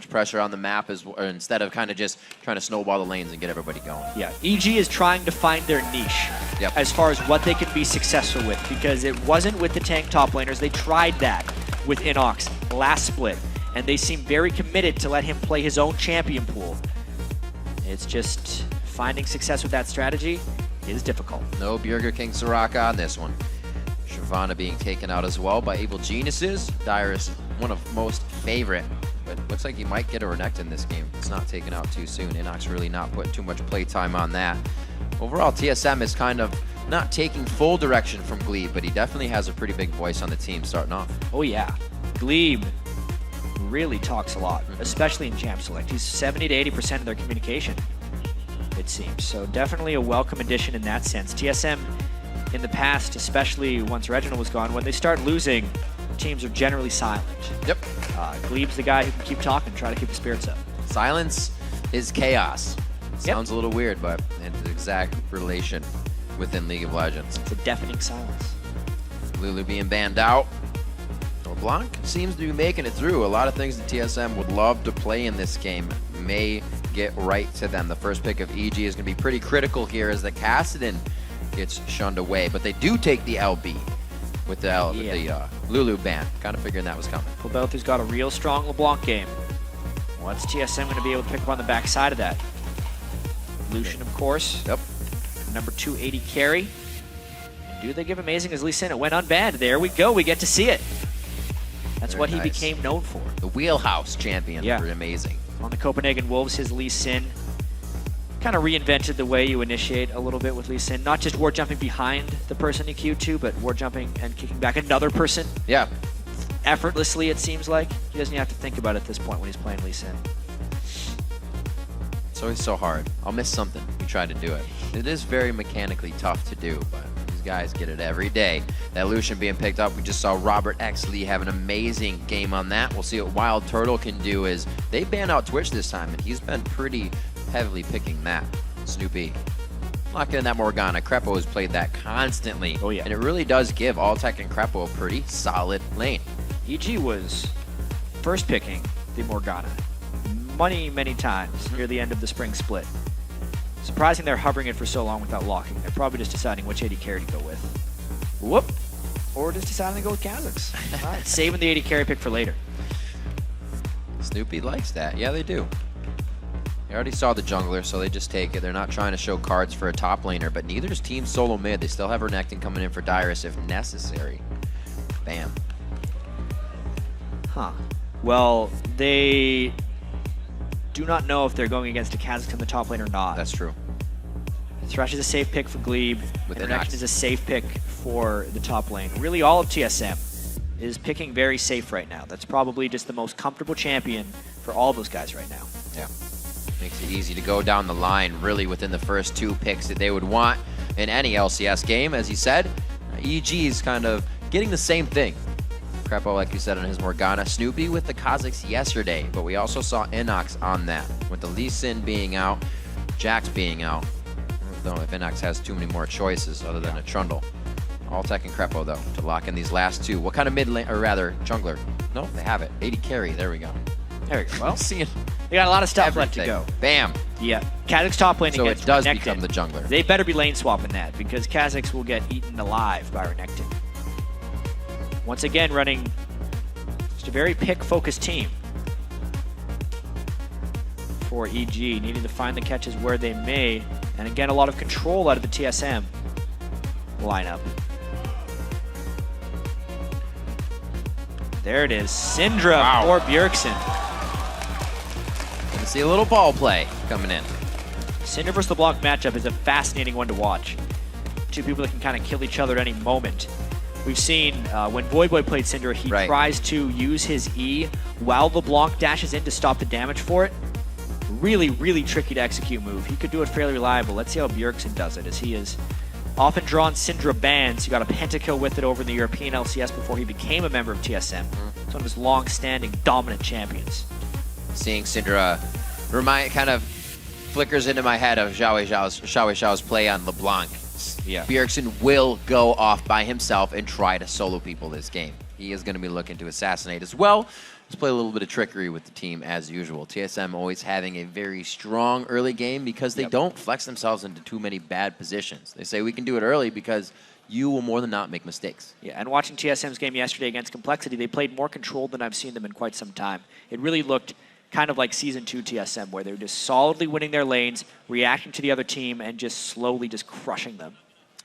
pressure on the map instead of kind of just trying to snowball the lanes and get everybody going. Yeah, EG is trying to find their niche as far as what they can be successful with, because it wasn't with the tank top laners. They tried that with InnoX last split, and they seem very committed to let him play his own champion pool. It's just finding success with that strategy is difficult. No Burger King Soraka on this one. Shyvana being taken out as well by Evil Geniuses. Dyrus, one of most favorite, but looks like he might get a Renekton in this game. It's not taken out too soon. InnoX really not putting too much playtime on that. Overall, TSM is kind of not taking full direction from Gleeb, but he definitely has a pretty big voice on the team starting off. Oh yeah, Gleeb really talks a lot, especially in Champ Select. He's 70 to 80% of their communication, it seems. So definitely a welcome addition in that sense. TSM in the past, especially once Reginald was gone, when they start losing, teams are generally silent. Yep. Gleeb's the guy who can keep talking, try to keep the spirits up. Silence is chaos. Sounds a little weird, but it's the exact relation within League of Legends. It's a deafening silence. Lulu being banned out. LeBlanc seems to be making it through. A lot of things that TSM would love to play in this game may get right to them. The first pick of EG is going to be pretty critical here as the Kassadin gets shunned away, but they do take the LB with the Lulu ban. Kind of figuring that was coming. Pobelter's got a real strong LeBlanc game. What's TSM going to be able to pick up on the backside of that? Lucian, of course. Yep. Number 280 carry. And do they give Amazing as Lee Sin? It went unbanned. There we go. We get to see it. That's Very what he nice. became known for. The wheelhouse champion for Amazing. On the Copenhagen Wolves, his Lee Sin kind of reinvented the way you initiate a little bit with Lee Sin. Not just ward jumping behind the person you queued to, but ward jumping and kicking back another person. Yeah. Effortlessly, it seems like. He doesn't even have to think about it at this point when he's playing Lee Sin. It's always so hard. I'll miss something. You try to do it. It is very mechanically tough to do, but these guys get it every day. That Lucian being picked up, we just saw Robert X. Lee have an amazing game on that. We'll see what WildTurtle can do as they ban out Twitch this time, and he's been pretty heavily picking that. Snoopeh. Not getting that Morgana. Krepo has played that constantly. Oh, yeah. And it really does give Altec and Krepo a pretty solid lane. EG was first picking the Morgana many times near the end of the spring split. Surprising they're hovering it for so long without locking. They're probably just deciding which 80 carry to go with. Whoop! Or just deciding to go with Kha'Zix. All right, saving the 80 carry pick for later. Snoopeh likes that. Yeah, they do. They already saw the jungler, so they just take it. They're not trying to show cards for a top laner, but neither is Team Solomid. They still have Renekton coming in for Dyrus if necessary. Bam. Huh. Well, they do not know if they're going against a Kha'Zix in the top lane or not. That's true. Thresh is a safe pick for Gleeb. With and InnoX Renekton is a safe pick for the top lane. Really, all of TSM is picking very safe right now. That's probably just the most comfortable champion for all those guys right now. Yeah. Makes it easy to go down the line, really, within the first two picks that they would want in any LCS game. As he said, EG is kind of getting the same thing. Krepo, like you said, on his Morgana. Snoopeh with the Kha'Zix yesterday, but we also saw InnoX on that. With the Lee Sin being out, Jax being out. I don't know if InnoX has too many more choices other than a Trundle. Altec and Krepo, though, to lock in these last two. What kind of mid lane, or rather, jungler? No, they have it. 80 carry. There we go. There we go. Well, seeing they got a lot of stuff everything. left to go. Bam. Yeah. Kha'Zix top lane So against it does Renekton. become the jungler. They better be lane swapping that, because Kha'Zix will get eaten alive by Renekton. Once again, running just a very pick-focused team for EG, needing to find the catches where they may, and again, a lot of control out of the TSM lineup. There it is, Syndra for Bjergsen. Gonna see a little ball play coming in. Syndra versus LeBlanc matchup is a fascinating one to watch. Two people that can kind of kill each other at any moment. We've seen when Voyboy played Syndra, he tries to use his E while LeBlanc dashes in to stop the damage for it. Really tricky to execute move. He could do it fairly reliable. Let's see how Bjergsen does it, as he has often drawn Syndra bans. He got a pentakill with it over in the European LCS before he became a member of TSM. It's one of his long-standing dominant champions. Seeing Syndra kind of flickers into my head of Xiao Xiao's play on LeBlanc. Yeah. Bjergsen will go off by himself and try to solo people this game. He is going to be looking to assassinate as well. let's play a little bit of trickery with the team as usual. TSM always having a very strong early game because they don't flex themselves into too many bad positions. They say we can do it early because you will more than not make mistakes. Yeah, and watching TSM's game yesterday against Complexity, they played more controlled than I've seen them in quite some time. It really looked kind of like Season 2 TSM, where they were just solidly winning their lanes, reacting to the other team, and just slowly just crushing them.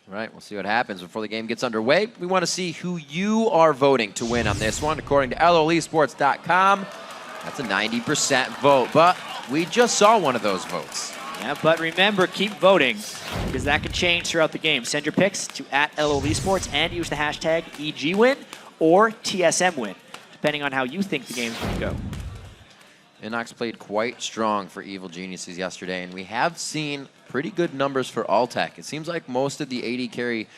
Right, we'll see what happens before the game gets underway. We want to see who you are voting to win on this one. According to LOLesports.com, that's a 90% vote, but we just saw one of those votes. Yeah, but remember, keep voting, because that can change throughout the game. Send your picks to @LOLesports and use the hashtag EGWin or TSMWin, depending on how you think the game's going to go. InnoX played quite strong for Evil Geniuses yesterday, and we have seen pretty good numbers for Altec. It seems like most of the AD carry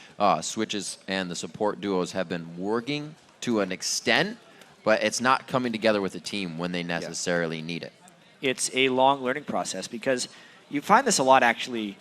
switches and the support duos have been working to an extent, but it's not coming together with the team when they necessarily need it. It's a long learning process because you find this a lot actually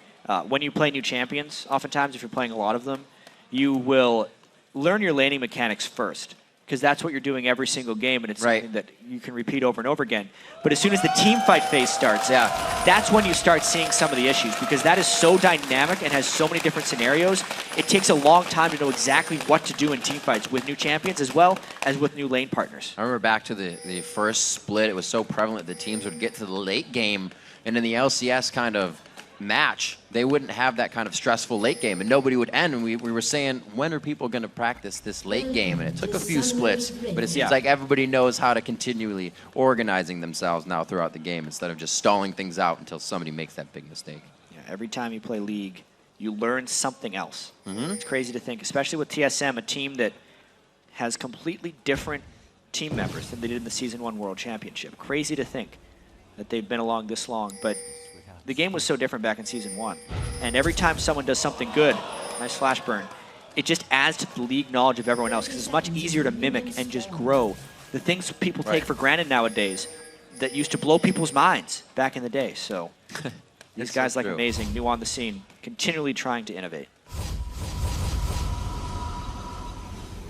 when you play new champions. Oftentimes, if you're playing a lot of them, you will learn your laning mechanics first, because that's what you're doing every single game, and it's something that you can repeat over and over again. But as soon as the team fight phase starts, that's when you start seeing some of the issues, because that is so dynamic and has so many different scenarios. It takes a long time to know exactly what to do in team fights with new champions as well as with new lane partners. I remember back to the first split, it was so prevalent that teams would get to the late game, and in the LCS kind of match, they wouldn't have that kind of stressful late game, and nobody would end. And we were saying, when are people going to practice this late game? And it took a few splits, but it seems like everybody knows how to continually organizing themselves now throughout the game instead of just stalling things out until somebody makes that big mistake. Yeah, every time you play League, you learn something else. It's crazy to think, especially with TSM, a team that has completely different team members than they did in the Season 1 World Championship. Crazy to think that they've been along this long, but the game was so different back in Season 1. And every time someone does something good, nice flash burn, it just adds to the League knowledge of everyone else, because it's much easier to mimic and just grow the things people take for granted nowadays that used to blow people's minds back in the day. So these guys like amazing, new on the scene, continually trying to innovate.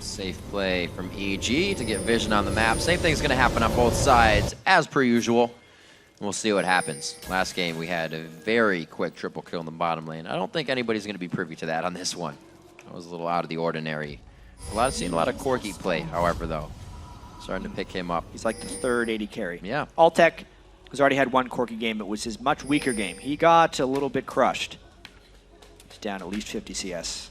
Safe play from EG to get vision on the map. Same thing's going to happen on both sides as per usual. We'll see what happens. Last game, we had a very quick triple kill in the bottom lane. I don't think anybody's going to be privy to that on this one. That was a little out of the ordinary. Seen a lot of Corky play, however, though. Starting to pick him up. He's like the third AD carry. Yeah. Altec has already had one Corky game. It was his much weaker game. He got a little bit crushed. He's down at least 50 CS.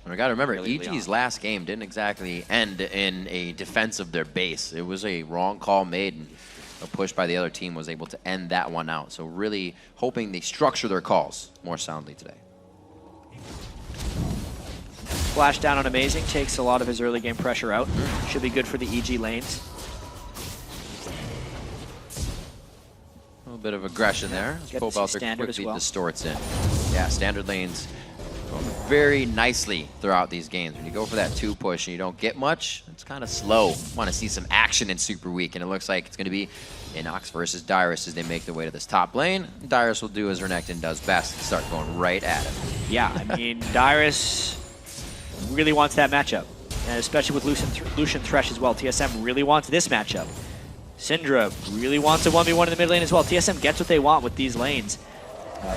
And we got to remember, EG's last game didn't exactly end in a defense of their base. It was a wrong call made, and a push by the other team was able to end that one out. So really hoping they structure their calls more soundly today. Flash down on Amazing takes a lot of his early game pressure out. Should be good for the EG lanes. A little bit of aggression there. Pobelter quickly distorts in. Yeah, standard lanes go very nicely throughout these games. When you go for that 2 push and you don't get much, it's kind of slow. Want to see some action in Super Week, and it looks like it's going to be InnoX versus Dyrus as they make their way to this top lane. Dyrus will do as Renekton does best and start going right at it. Yeah, I mean, Dyrus really wants that matchup, and especially with Lucian Thresh as well. TSM really wants this matchup. Syndra really wants a 1v1 in the mid lane as well. TSM gets what they want with these lanes.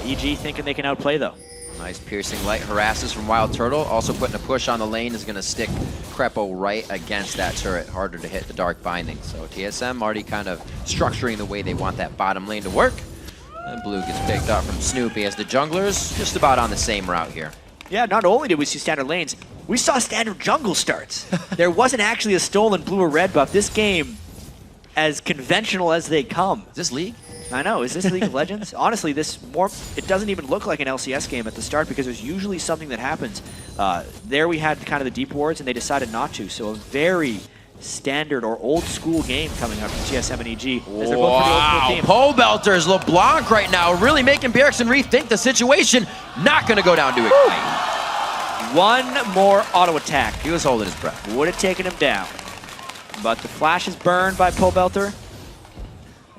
EG thinking they can outplay, though. Nice piercing light harasses from WildTurtle. Also putting a push on the lane is going to stick Krepo right against that turret. Harder to hit the Dark Binding. So TSM already kind of structuring the way they want that bottom lane to work. And Blue gets picked up from Snoopeh as the junglers just about on the same route here. Yeah, not only did we see standard lanes, we saw standard jungle starts. There wasn't actually a stolen blue or red buff. This game, as conventional as they come. Is this League? I know. Is this League of Legends? Honestly, it doesn't even look like an LCS game at the start, because there's usually something that happens. There we had kind of the deep wards, and they decided not to. So a very standard or old school game coming up from TSM and EG. As they're both pretty old school team. Pobelter's LeBlanc right now, really making Bjergsen rethink the situation. Not going to go down to Ignite. One more auto attack. He was holding his breath. Would have taken him down. But the flash is burned by Pobelter.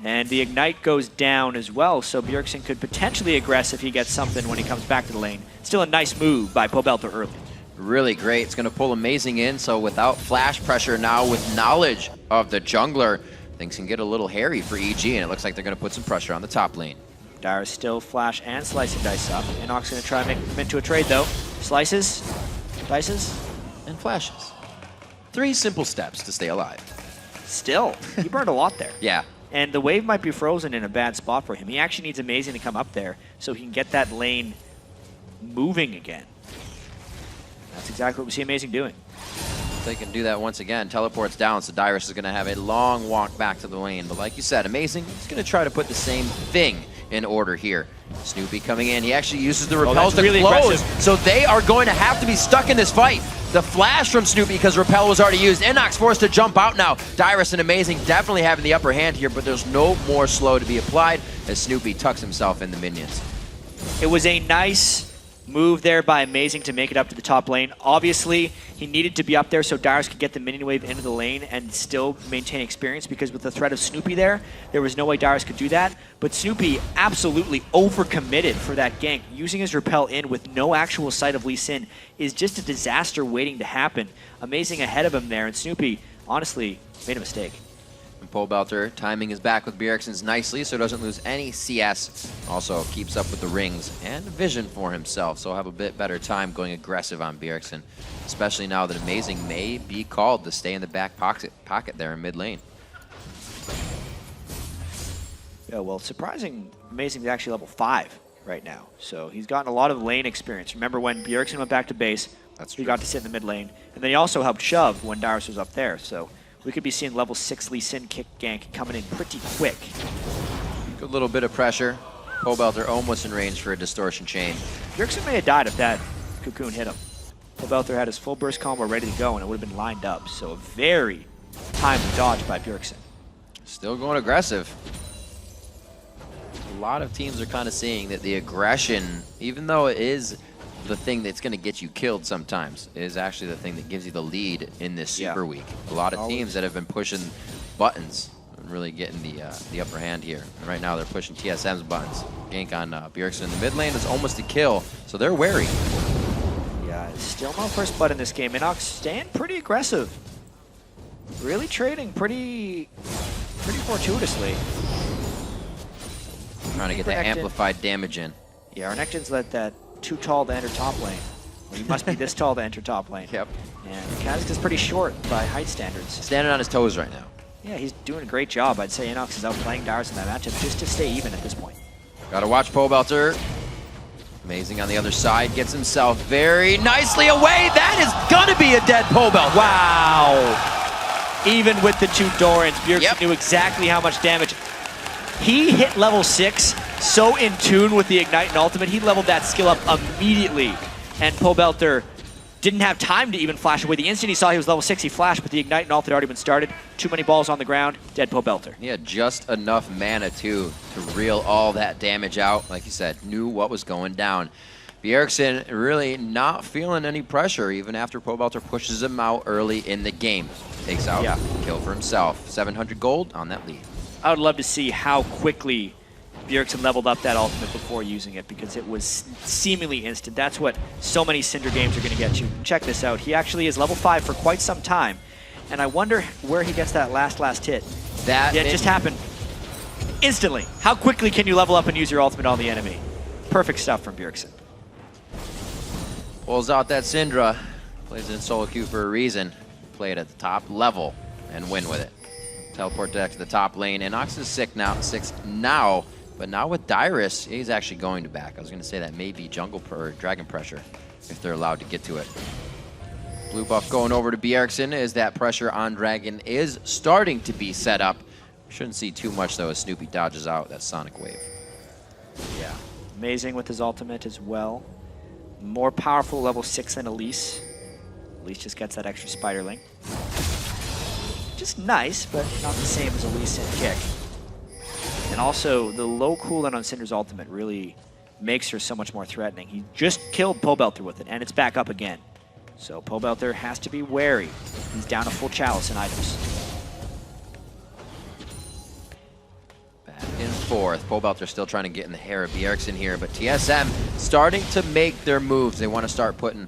And the Ignite goes down as well, so Bjergsen could potentially aggress if he gets something when he comes back to the lane. Still a nice move by Pobelter early. Really great. It's going to pull Amazing in, so without flash pressure now, with knowledge of the jungler, things can get a little hairy for EG, and it looks like they're going to put some pressure on the top lane. Dyrus still flash and slice and dice up. InnoX going to try and make them into a trade, though. Slices, dices, and flashes. 3 simple steps to stay alive. Still, he burned a lot there. Yeah. And the wave might be frozen in a bad spot for him. He actually needs Amazing to come up there so he can get that lane moving again. That's exactly what we see Amazing doing. They can do that once again. Teleports down, so Dyrus is going to have a long walk back to the lane. But like you said, Amazing is going to try to put the same thing in order here. Snoopeh coming in. He actually uses the repels to really close. aggressive. So they are going to have to be stuck in this fight. The flash from Snoopeh because repel was already used. InnoX forced to jump out now. Dyrus and Amazing definitely having the upper hand here, but there's no more slow to be applied as Snoopeh tucks himself in the minions. It was a nice move there by Amazing to make it up to the top lane. Obviously, he needed to be up there so Dyrus could get the minion wave into the lane and still maintain experience, because with the threat of Snoopeh there was no way Dyrus could do that. But Snoopeh absolutely overcommitted for that gank. Using his repel in with no actual sight of Lee Sin is just a disaster waiting to happen. Amazing ahead of him there, and Snoopeh honestly made a mistake. And Pobelter timing is back with Bjergsen's nicely, so doesn't lose any CS. Also keeps up with the rings and vision for himself, so he'll have a bit better time going aggressive on Bjergsen, especially now that Amazing may be called to stay in the back pocket there in mid lane. Yeah, well, surprising, Amazing is actually level 5 right now, so he's gotten a lot of lane experience. Remember when Bjergsen went back to base, he got to sit in the mid lane, and then he also helped shove when Dyrus was up there, so we could be seeing level 6 Lee Sin kick gank coming in pretty quick. Good little bit of pressure. Pobelter almost in range for a distortion chain. Bjergsen may have died if that cocoon hit him. Pobelter had his full burst combo ready to go, and it would have been lined up, so a very timely dodge by Bjergsen. Still going aggressive. A lot of teams are kind of seeing that the aggression, even though it is the thing that's going to get you killed sometimes, is actually the thing that gives you the lead in this super week. A lot of teams that have been pushing buttons and really getting the upper hand here. And right now they're pushing TSM's buttons. Gank on Bjergsen in the mid lane is almost a kill, so they're wary. Yeah, still no first blood in this game. InnoX staying pretty aggressive. Really trading pretty fortuitously. Trying to get that amplified damage in. Yeah, Arnectin's let that too tall to enter top lane. Well, he must be this tall to enter top lane. Yep. And Kazakh's is pretty short by height standards. Standing on his toes right now. Yeah, he's doing a great job. I'd say InnoX is outplaying Dyrus in that matchup just to stay even at this point. Gotta watch Pobelter. Amazing on the other side. Gets himself very nicely away. That is gonna be a dead Pobelter. Wow. Even with the 2 Dorans, Bjergsen knew exactly how much damage. He hit level 6 so in tune with the Ignite and Ultimate, he leveled that skill up immediately. And Pobelter didn't have time to even flash away. The instant he saw he was level 6, he flashed, but the Ignite and Ultimate had already been started. Too many balls on the ground, dead Pobelter. He had just enough mana, too, to reel all that damage out. Like you said, knew what was going down. Bjergsen really not feeling any pressure, even after Pobelter pushes him out early in the game. Takes out kill for himself. 700 gold on that lead. I would love to see how quickly Bjergsen leveled up that ultimate before using it, because it was seemingly instant. That's what so many Cinder games are going to get you. Check this out. He actually is level 5 for quite some time, and I wonder where he gets that last hit. It just happened instantly. How quickly can you level up and use your ultimate on the enemy? Perfect stuff from Bjergsen. Pulls out that Syndra. Plays it in solo queue for a reason. Play it at the top level and win with it. Teleport deck to the top lane. InnoX is 6 now, but now with Dyrus, he's actually going to back. I was going to say that may be jungle or dragon pressure if they're allowed to get to it. Blue buff going over to Bjergsen as that pressure on dragon is starting to be set up. Shouldn't see too much though as Snoopeh dodges out that sonic wave. Yeah, Amazing with his ultimate as well. More powerful level 6 than Elise. Elise just gets that extra spiderling. Just nice, but not the same as a Lee Sin kick. And also, the low cooldown on Syndra's ultimate really makes her so much more threatening. He just killed Pobelter with it, and it's back up again. So Pobelter has to be wary. He's down a full chalice in items. Back and forth. Pobelter still trying to get in the hair of Bjergsen here, but TSM starting to make their moves. They want to start putting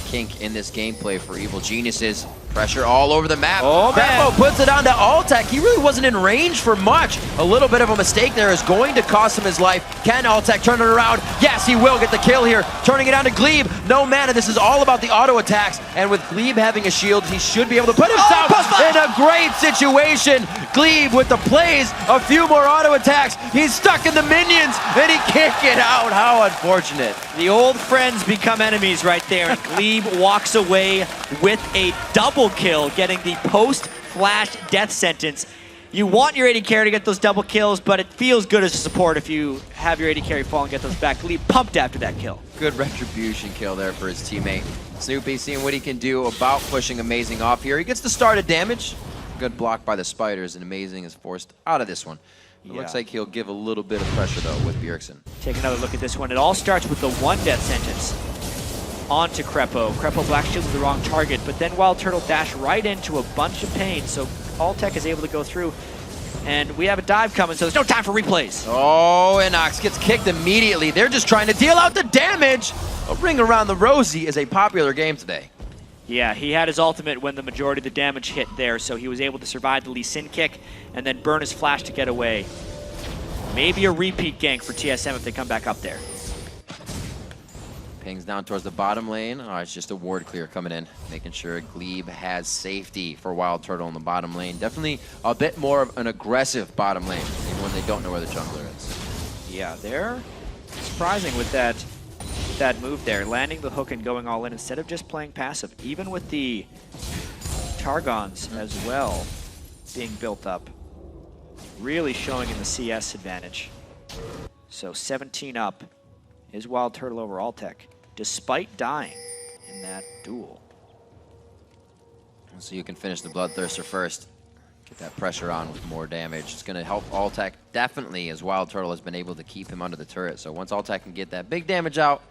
kink in this gameplay for Evil Geniuses. Pressure all over the map. Oh, Krepo puts it onto Altec. He really wasn't in range for much. A little bit of a mistake there is going to cost him his life. Can Altec turn it around? Yes, he will get the kill here. Turning it on to Gleeb. No mana. This is all about the auto attacks. And with Gleeb having a shield, he should be able to put himself in a great situation. Gleeb with the plays. A few more auto attacks. He's stuck in the minions and he can't get out. How unfortunate. The old friends become enemies right there. And Gleeb walks away with a double kill, getting the post-flash death sentence. You want your AD carry to get those double kills, but it feels good as a support if you have your AD carry fall and get those back. Gleeb pumped after that kill. Good retribution kill there for his teammate. Snoopeh seeing what he can do about pushing Amazing off here. He gets the started damage. Good block by the Spiders, and Amazing is forced out of this one. It looks like he'll give a little bit of pressure, though, with Bjergsen. Take another look at this one. It all starts with the one death sentence onto Krepo. Krepo black shield to the wrong target, but then WildTurtle dash right into a bunch of pain, so Altec is able to go through. And we have a dive coming, so there's no time for replays. Oh, InnoX gets kicked immediately. They're just trying to deal out the damage. A ring around the rosy is a popular game today. Yeah, he had his ultimate when the majority of the damage hit there, so he was able to survive the Lee Sin kick and then burn his flash to get away. Maybe a repeat gank for TSM if they come back up there. Pings down towards the bottom lane. Oh, it's just a ward clear coming in, making sure Gleeb has safety for WildTurtle in the bottom lane. Definitely a bit more of an aggressive bottom lane, even when they don't know where the jungler is. Yeah, they're surprising with that move there, landing the hook and going all in instead of just playing passive, even with the Targons as well being built up. Really showing in the CS advantage. So 17 up is WildTurtle over Altec, despite dying in that duel. So you can finish the Bloodthirster first. Get that pressure on with more damage. It's going to help Altec definitely, as WildTurtle has been able to keep him under the turret. So once Altec can get that big damage out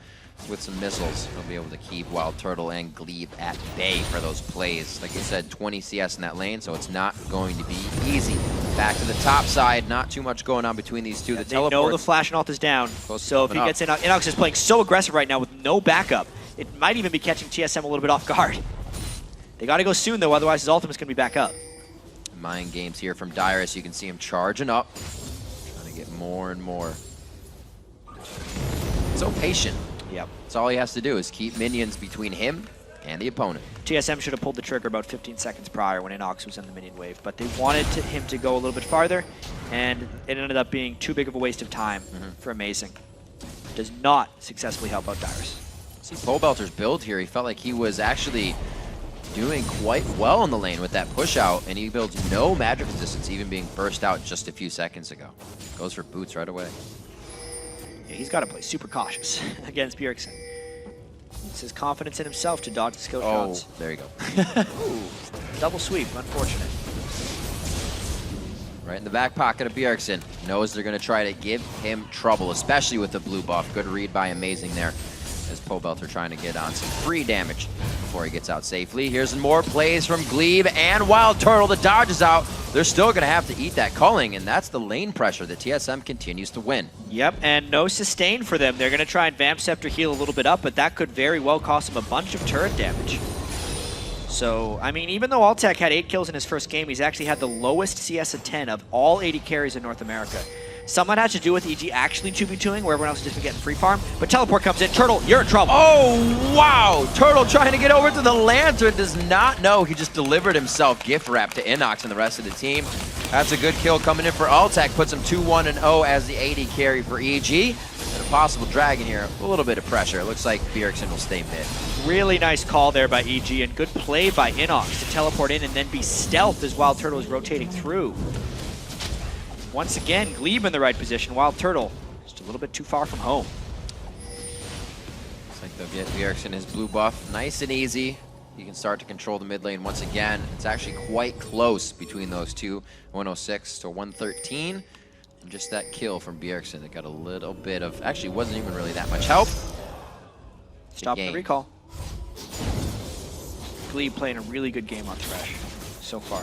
with some missiles, he'll be able to keep WildTurtle and Gleeb at bay for those plays. Like you said, 20 CS in that lane, so it's not going to be easy. Back to the top side, not too much going on between these two. Yeah, they know the flash and ult is down, so if he gets in, InnoX is playing so aggressive right now with no backup. It might even be catching TSM a little bit off guard. They got to go soon, though, otherwise his ultimate's going to be back up. Mind games here from Dyrus. You can see him charging up, trying to get more and more. So patient. Yep. That's all he has to do is keep minions between him and the opponent. TSM should have pulled the trigger about 15 seconds prior when InnoX was in the minion wave, but they wanted him to go a little bit farther, and it ended up being too big of a waste of time for Amazing. Does not successfully help out Dyrus. See Pobelter's build here. He felt like he was actually doing quite well in the lane with that push out, and he builds no magic resistance, even being burst out just a few seconds ago. Goes for boots right away. Yeah, he's got to play super cautious against Bjergsen. It's his confidence in himself to dodge the skill shots. Oh, there you go. Ooh, double sweep, unfortunate. Right in the back pocket of Bjergsen. Knows they're going to try to give him trouble, especially with the blue buff. Good read by Amazing there, as Pobelter trying to get on some free damage before he gets out safely. Here's more plays from Gleeb and WildTurtle. The dodge is out. They're still going to have to eat that culling, and that's the lane pressure that TSM continues to win. Yep, and no sustain for them. They're going to try and Vamp Scepter heal a little bit up, but that could very well cost them a bunch of turret damage. So, I mean, even though Altec had 8 kills in his first game, he's actually had the lowest CS of 10 of all 80 carries in North America. Some of that has to do with EG actually 2v2ing, where everyone else has just been getting free farm. But Teleport comes in. Turtle, you're in trouble. Oh, wow. Turtle trying to get over to the Lantern. Does not know he just delivered himself gift wrap to InnoX and the rest of the team. That's a good kill coming in for Altec. Puts him 2-1-0 as the AD carry for EG. And a possible dragon here. A little bit of pressure. It looks like Bjergsen will stay mid. Really nice call there by EG, and good play by InnoX to teleport in and then be stealth as WildTurtle is rotating through. Once again, Gleeb in the right position. WildTurtle just a little bit too far from home. Looks like they'll get Bjergsen his blue buff. Nice and easy. He can start to control the mid lane once again. It's actually quite close between those two. 106 to 113. And just that kill from Bjergsen that got a little bit of... Actually, wasn't even really that much help. Stop the recall. Gleeb playing a really good game on Thresh so far.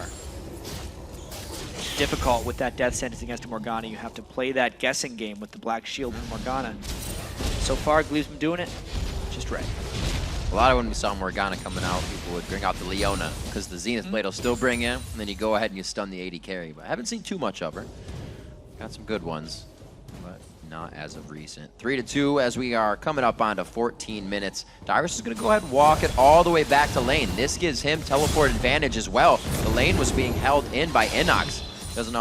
Difficult with that death sentence against Morgana. You have to play that guessing game with the black shield and Morgana. So far, Gleeb's been doing it just right. A lot of when we saw Morgana coming out, people would bring out the Leona because the Zenith Blade will still bring in, and then you go ahead and you stun the AD carry. But I haven't seen too much of her. Got some good ones, but not as of recent. 3-2 as we are coming up on to 14 minutes. Dyrus is going to go ahead and walk it all the way back to lane. This gives him teleport advantage as well. The lane was being held in by InnoX. Doesn't know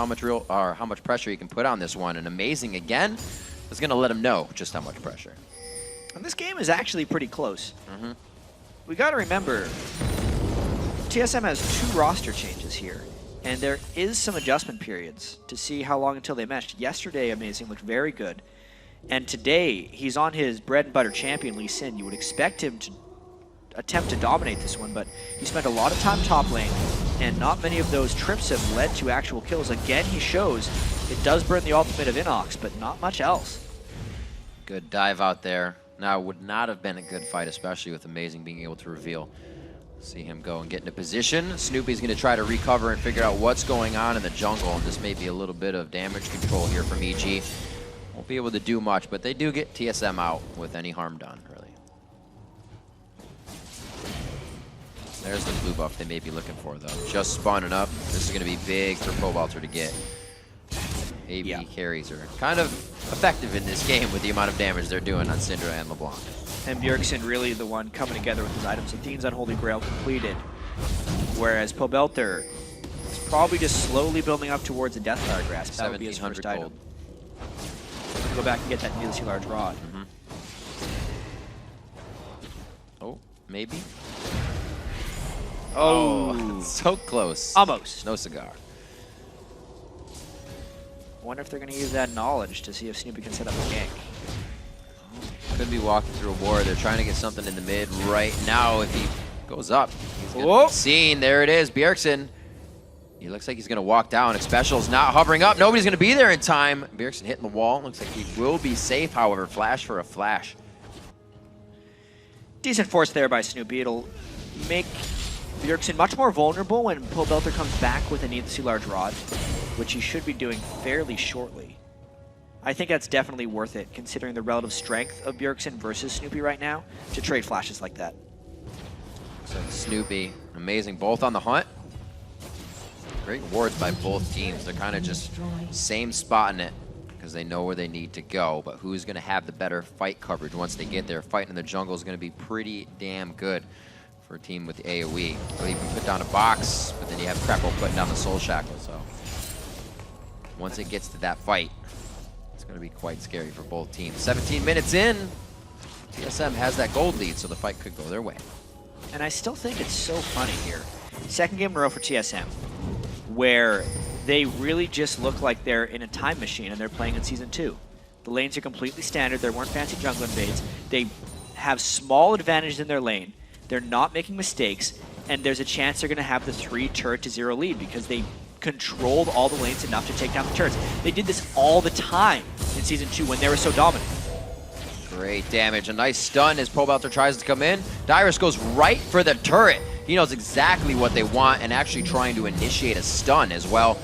how much pressure he can put on this one. And Amazing again is going to let him know just how much pressure. And this game is actually pretty close. We got to remember, TSM has 2 roster changes here, and there is some adjustment periods to see how long until they mesh. Yesterday, Amazing looked very good, and today he's on his bread and butter champion, Lee Sin. You would expect him to attempt to dominate this one, but he spent a lot of time top lane, and not many of those trips have led to actual kills. Again, he shows it does burn the ultimate of InnoX, but not much else. Good dive out there. Now, would not have been a good fight, especially with Amazing being able to reveal. See him go and get into position. Snoopeh's going to try to recover and figure out what's going on in the jungle, and this may be a little bit of damage control here from EG. Won't be able to do much, but they do get TSM out with any harm done, really. There's the blue buff they may be looking for, though. Just spawning up. This is going to be big for Pobelter to get. AB carries are kind of effective in this game with the amount of damage they're doing on Syndra and LeBlanc. And Bjergsen really the one coming together with his items. Athene's Unholy Grail completed, whereas Pobelter is probably just slowly building up towards the Deathfire Grasp. That would be his first item. Go back and get that needlessly large rod. Oh, maybe? Oh, so close. Almost. No cigar. I wonder if they're going to use that knowledge to see if Snoopeh can set up a gank. Could be walking through a ward. They're trying to get something in the mid right now. If he goes up, he's going to be seen. There it is, Bjergsen. He looks like he's going to walk down. Special's not hovering up. Nobody's going to be there in time. Bjergsen hitting the wall. Looks like he will be safe, however. Flash for a flash. Decent force there by Snoopeh. It'll make Bjergsen much more vulnerable when Pobelter comes back with a needlessly large rod, which he should be doing fairly shortly. I think that's definitely worth it, considering the relative strength of Bjergsen versus Snoopeh right now, to trade flashes like that. So Snoopeh, Amazing, both on the hunt. Great wards by both teams. They're kind of just same spot in it because they know where they need to go, but who's going to have the better fight coverage once they get there? Fighting in the jungle is going to be pretty damn good for a team with the AoE. So you can put down a box, but then you have Krepo putting down the Soul Shackle, so once it gets to that fight, it's going to be quite scary for both teams. 17 minutes in, TSM has that gold lead, so the fight could go their way. And I still think it's so funny here. Second game in a row for TSM, where they really just look like they're in a time machine and they're playing in Season 2. The lanes are completely standard. There weren't fancy jungle invades. They have small advantages in their lane. They're not making mistakes, and there's a chance they're going to have the 3 turret to 0 lead because they controlled all the lanes enough to take down the turrets. They did this all the time in Season 2 when they were so dominant. Great damage. A nice stun as Pobelter tries to come in. Dyrus goes right for the turret. He knows exactly what they want and actually trying to initiate a stun as well.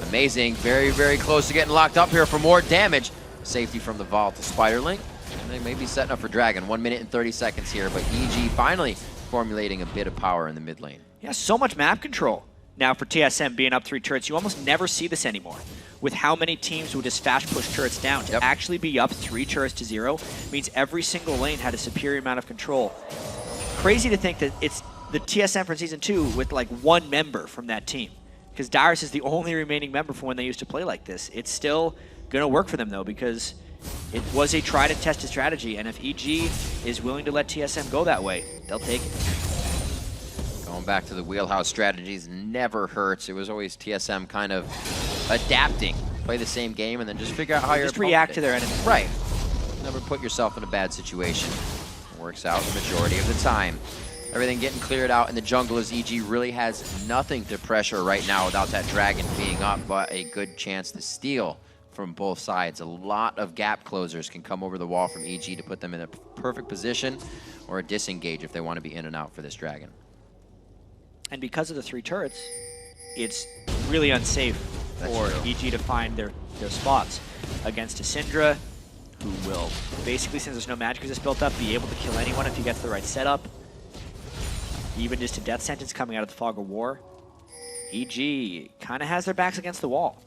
Amazing. Very, very close to getting locked up here for more damage. Safety from the volatile Spiderling. And they may be setting up for Dragon. 1 minute and 30 seconds here, but EG finally formulating a bit of power in the mid lane. Yeah, so much map control. Now for TSM being up 3 turrets, you almost never see this anymore. With how many teams would just fast push turrets down. To actually be up 3 turrets to 0 means every single lane had a superior amount of control. Crazy to think that it's the TSM from Season 2 with like 1 member from that team. Because Dyrus is the only remaining member from when they used to play like this. It's still going to work for them though, because it was a tried and tested strategy, and if EG is willing to let TSM go that way, they'll take it. Going back to the wheelhouse strategies never hurts. It was always TSM kind of adapting. Play the same game and then just figure out how you're just react to their enemies. Right. Never put yourself in a bad situation. It works out the majority of the time. Everything getting cleared out in the jungle as EG really has nothing to pressure right now without that dragon being up, but a good chance to steal from both sides. A lot of gap closers can come over the wall from EG to put them in a perfect position or a disengage if they want to be in and out for this dragon. And because of the 3 turrets, it's really unsafe for EG to find their spots against a Syndra, who will basically, since there's no magic resist built up, be able to kill anyone if he gets the right setup. even just a death sentence coming out of the Fog of War. EG kind of has their backs against the wall.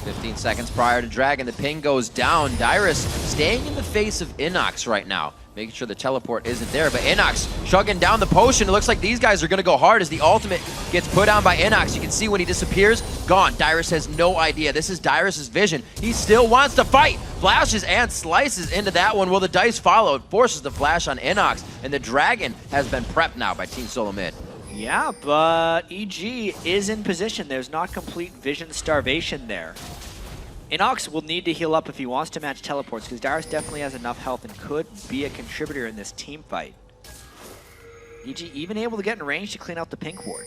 15 seconds prior to Dragon, the ping goes down. Dyrus staying in the face of InnoX right now, making sure the teleport isn't there, but InnoX chugging down the potion. It looks like these guys are going to go hard as the ultimate gets put down by InnoX. You can see when he disappears, gone. Dyrus has no idea. This is Dyrus's vision. He still wants to fight. Flashes and slices into that one. Will the dice follow? It forces the flash on InnoX, and the Dragon has been prepped now by Team Solomid. Yeah, but EG is in position. There's not complete vision starvation there. InnoX will need to heal up if he wants to match teleports, because Dyrus definitely has enough health and could be a contributor in this team fight. EG even able to get in range to clean out the pink ward.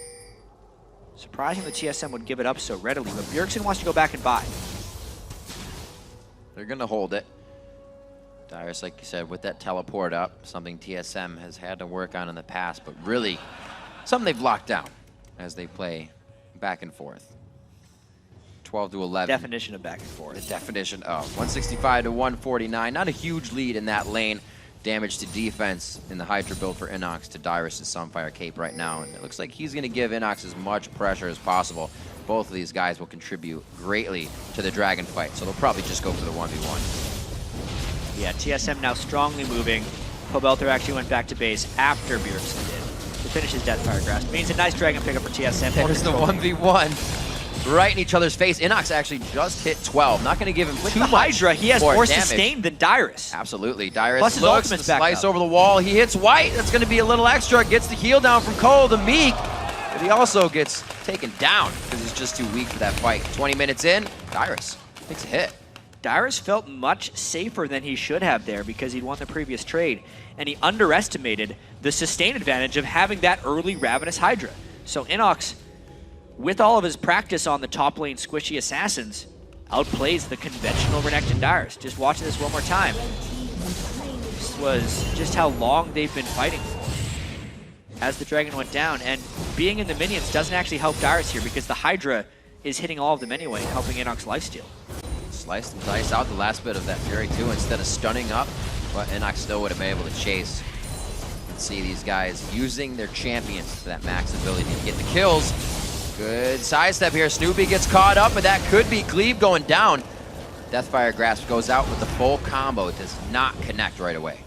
Surprising the TSM would give it up so readily, but Bjergsen wants to go back and buy. They're going to hold it. Dyrus, like you said, with that teleport up, something TSM has had to work on in the past, but really something they've locked down as they play back and forth. 12 to 11. Definition of back and forth. The definition of 165 to 149. Not a huge lead in that lane. Damage to defense in the Hydra build for InnoX to Dyrus' Sunfire Cape right now. And it looks like he's going to give InnoX as much pressure as possible. Both of these guys will contribute greatly to the Dragon fight, so they'll probably just go for the 1v1. Yeah, TSM now strongly moving. Pobelter actually went back to base after Bjergsen did to finish his Deathfire Grasp. Means a nice Dragon pickup for TSM. There's the 1v1. Right in each other's face. InnoX actually just hit 12. Not going to give him with too the much Hydra, he has more damage. sustained than Dyrus. Absolutely. Dyrus plus his looks, ultimate's back slice up. over the wall. He hits white. That's going to be a little extra. Gets the heal down from Cole, the Meek. But he also gets taken down because he's just too weak for that fight. 20 minutes in, Dyrus takes a hit. Dyrus felt much safer than he should have there because he'd won the previous trade, and he underestimated the sustain advantage of having that early Ravenous Hydra. So InnoX, with all of his practice on the top lane squishy assassins, outplays the conventional Renekton Dyrus. Just watching this one more time. This was just how long they've been fighting for as the Dragon went down. And being in the minions doesn't actually help Dyrus here because the Hydra is hitting all of them anyway, helping InnoX lifesteal. Sliced and diced out the last bit of that Fury too instead of stunning up, but InnoX still would have been able to chase. You can see these guys using their champions to that max ability to get the kills. Good sidestep here. Snoopeh gets caught up, but that could be Gleeb going down. Deathfire Grasp goes out with the full combo. It does not connect right away.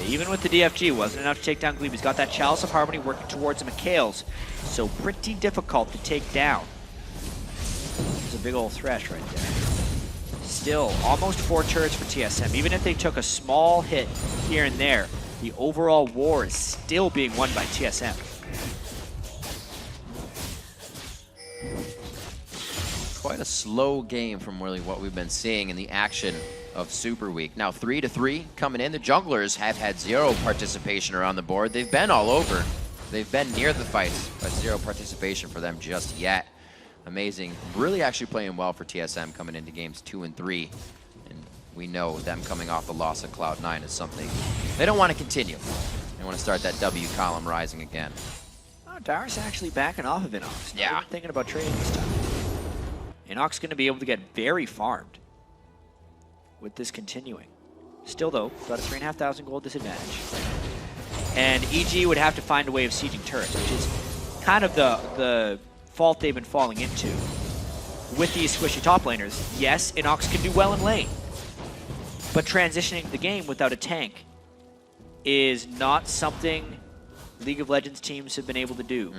Yeah, even with the DFG, wasn't enough to take down Gleeb. He's got that Chalice of Harmony working towards him at Kale's, so pretty difficult to take down. There's a big old Thresh right there. Still, almost 4 turrets for TSM. Even if they took a small hit here and there, the overall war is still being won by TSM. Quite a slow game from really what we've been seeing in the action of Super Week. Now 3-3 coming in. The junglers have had 0 participation around the board. They've been all over. They've been near the fights, but 0 participation for them just yet. Amazing. Really actually playing well for TSM coming into games 2 and 3. And we know them coming off the loss of Cloud9 is something they don't want to continue. They want to start that W column rising again. Oh, Dyrus actually backing off of InnoX. Yeah. Not thinking about trading this time. InnoX going to be able to get very farmed with this continuing. Still though, got a 3,500 gold disadvantage. And EG would have to find a way of sieging turrets, which is kind of the fault they've been falling into with these squishy top laners. Yes, InnoX can do well in lane, but transitioning the game without a tank is not something League of Legends teams have been able to do.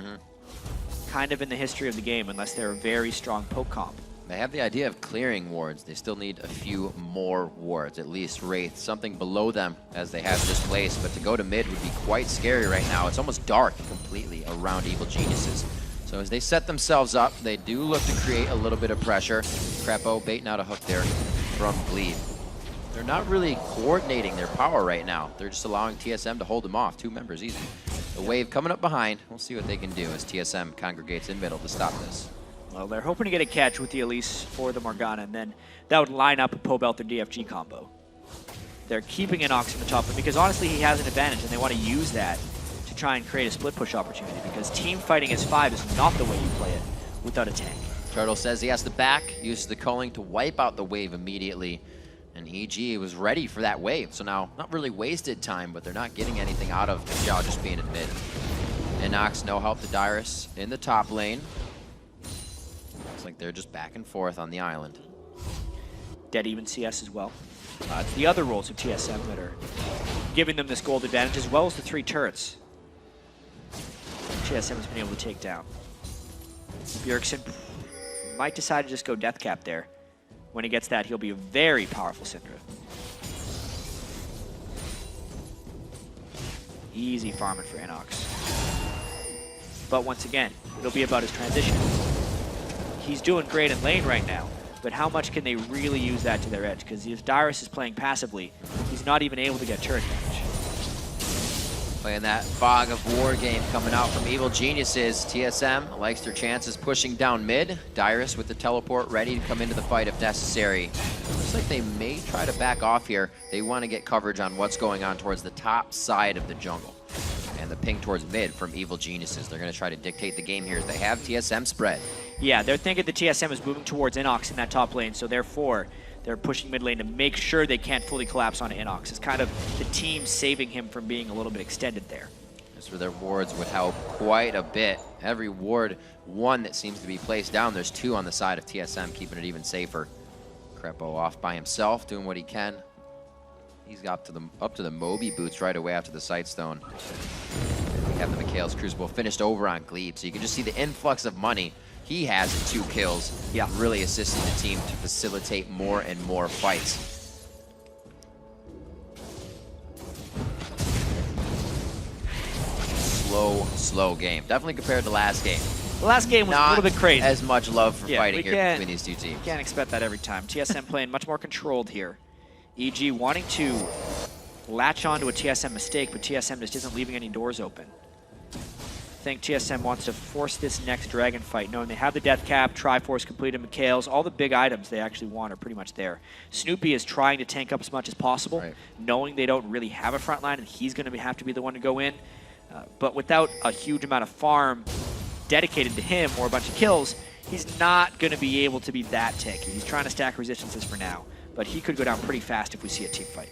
Kind of in the history of the game, unless they're a very strong poke comp. They have the idea of clearing wards. They still need a few more wards, at least Wraith, something below them as they have displaced. But to go to mid would be quite scary right now. It's almost dark completely around Evil Geniuses. So as they set themselves up, they do look to create a little bit of pressure. Krepo baiting out a hook there from Gleeb. They're not really coordinating their power right now. They're just allowing TSM to hold them off. 2 members easy. The wave coming up behind. We'll see what they can do as TSM congregates in middle to stop this. Well, they're hoping to get a catch with the Elise for the Morgana, and then that would line up a Pobelter DFG combo. They're keeping InnoX in the top lane because honestly he has an advantage, and they want to use that to try and create a split push opportunity because team fighting as 5 is not the way you play it without a tank. Turtle says he has to back, uses the culling to wipe out the wave immediately. And EG was ready for that wave. So now, not really wasted time, but they're not getting anything out of Xiao just being in mid. InnoX, no help to Dyrus in the top lane. Looks like they're just back and forth on the island. Dead even CS as well. It's the other roles of TSM that are giving them this gold advantage, as well as the 3 turrets TSM has been able to take down. Bjergsen might decide to just go death cap there. When he gets that, he'll be a very powerful Syndra. Easy farming for InnoX. But once again, it'll be about his transition. He's doing great in lane right now, but how much can they really use that to their edge? Because if Dyrus is playing passively, he's not even able to get turret damage. Playing that fog of war game coming out from Evil Geniuses. TSM likes their chances pushing down mid. Dyrus with the teleport ready to come into the fight if necessary. Looks like they may try to back off here. They want to get coverage on what's going on towards the top side of the jungle. And the ping towards mid from Evil Geniuses. They're going to try to dictate the game here as they have TSM spread. Yeah, they're thinking the TSM is moving towards InnoX in that top lane, so therefore they're pushing mid lane to make sure they can't fully collapse onto InnoX. It's kind of the team saving him from being a little bit extended there. As for their wards would help quite a bit. Every ward, 1 that seems to be placed down, there's 2 on the side of TSM, keeping it even safer. Krepo off by himself, doing what he can. He's got up to the Moby boots right away after the Sightstone. We have the Mikhail's Crucible finished over on Gleeb, so you can just see the influx of money he has in 2 kills, yeah, really assisting the team to facilitate more and more fights. Slow game. Definitely compared to last game. The last game was Not a little bit crazy. As much love for fighting here between these 2 teams. Can't expect that every time. TSM playing much more controlled here. EG wanting to latch onto a TSM mistake, but TSM just isn't leaving any doors open. I think TSM wants to force this next dragon fight, knowing they have the death cap, Triforce completed, Mikhail's, all the big items they actually want are pretty much there. Snoopeh is trying to tank up as much as possible, knowing they don't really have a front line and he's going to have to be the one to go in. But without a huge amount of farm dedicated to him or a bunch of kills, he's not going to be able to be that tanky. He's trying to stack resistances for now, but he could go down pretty fast if we see a team fight.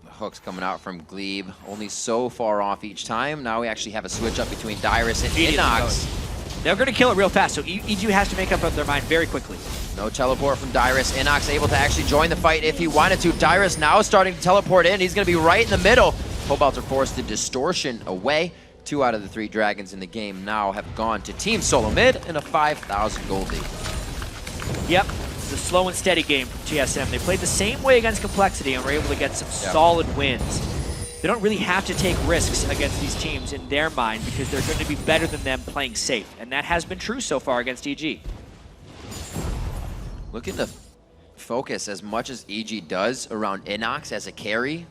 Hooks coming out from Gleeb, only so far off each time. Now we actually have a switch up between Dyrus and InnoX. They're going to kill it real fast, so EG has to make up their mind very quickly. No teleport from Dyrus. InnoX able to actually join the fight if he wanted to. Dyrus now starting to teleport in. He's going to be right in the middle. Pobelter forced the distortion away. 2 out of the 3 dragons in the game now have gone to Team Solomid in a 5,000 gold lead. Yep. The slow and steady game from TSM. They played the same way against Complexity and were able to get some solid wins. They don't really have to take risks against these teams in their mind because they're going to be better than them playing safe. And that has been true so far against EG. Look at the focus as much as EG does around InnoX as a carry.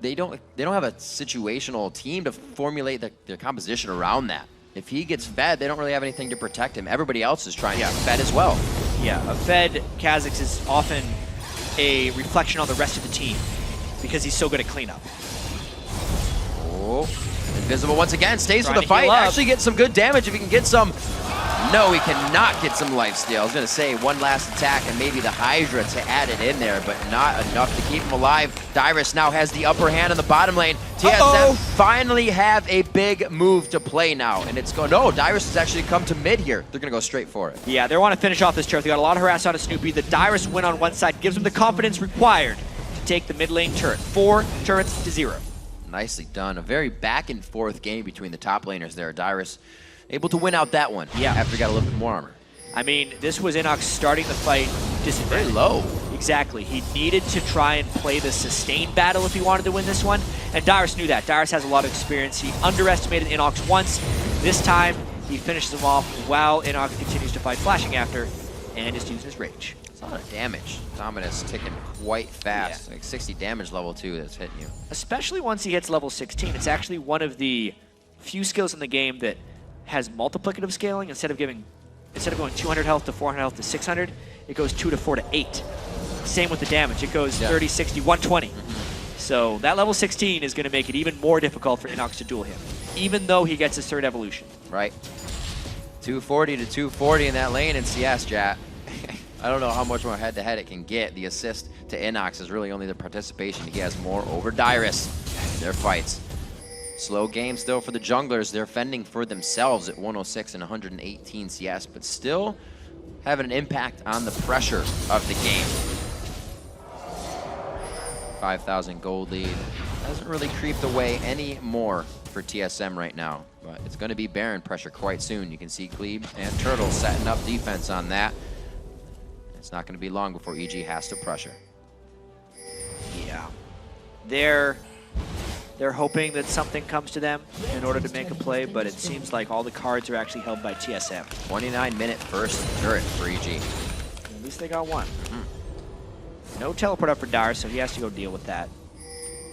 They don't have a situational team to formulate their composition around that. If he gets fed, they don't really have anything to protect him. Everybody else is trying to get fed as well. Yeah, a fed Kha'Zix is often a reflection on the rest of the team because he's so good at cleanup. Oh, invisible once again, stays for the fight. Actually gets some good damage if he can get some. No, he cannot get some lifesteal. I was going to say one last attack and maybe the Hydra to add it in there, but not enough to keep him alive. Dyrus now has the upper hand in the bottom lane. TSM finally have a big move to play now, and it's going. No, Dyrus has actually come to mid here. They're going to go straight for it. Yeah, they want to finish off this turret. They got a lot of harass out of Snoopeh. The Dyrus win on one side gives them the confidence required to take the mid lane turret. 4 turrets to 0. Nicely done. A very back and forth game between the top laners there. Dyrus able to win out that one after he got a little bit more armor. I mean, this was InnoX starting the fight disadvantaged. Very low. Exactly. He needed to try and play the sustained battle if he wanted to win this one, and Dyrus knew that. Dyrus has a lot of experience. He underestimated InnoX once. This time, he finishes him off while InnoX continues to fight, flashing after, and just using his rage. It's a lot of damage. Dominus ticking quite fast. Like 60 damage level 2 that's hitting you. Especially once he hits level 16. It's actually one of the few skills in the game that has multiplicative scaling. Instead of going 200 health to 400 health to 600, it goes 2 to 4 to 8. Same with the damage. It goes 30, 60, 120. So that level 16 is going to make it even more difficult for InnoX to duel him, even though he gets his 3rd evolution. Right. 240 to 240 in that lane in CS, chat. I don't know how much more head-to-head it can get. The assist to InnoX is really only the participation. He has more over Dyrus in their fights. Slow game still for the junglers. They're fending for themselves at 106 and 118 CS, but still having an impact on the pressure of the game. 5,000 gold lead. Hasn't really creeped away anymore for TSM right now, but it's going to be Baron pressure quite soon. You can see Gleeb and Turtle setting up defense on that. It's not going to be long before EG has to pressure. Yeah. They're hoping that something comes to them in order to make a play, but it seems like all the cards are actually held by TSM. 29-minute first turret for EG. At least they got one. No teleport up for Dyrus, so he has to go deal with that.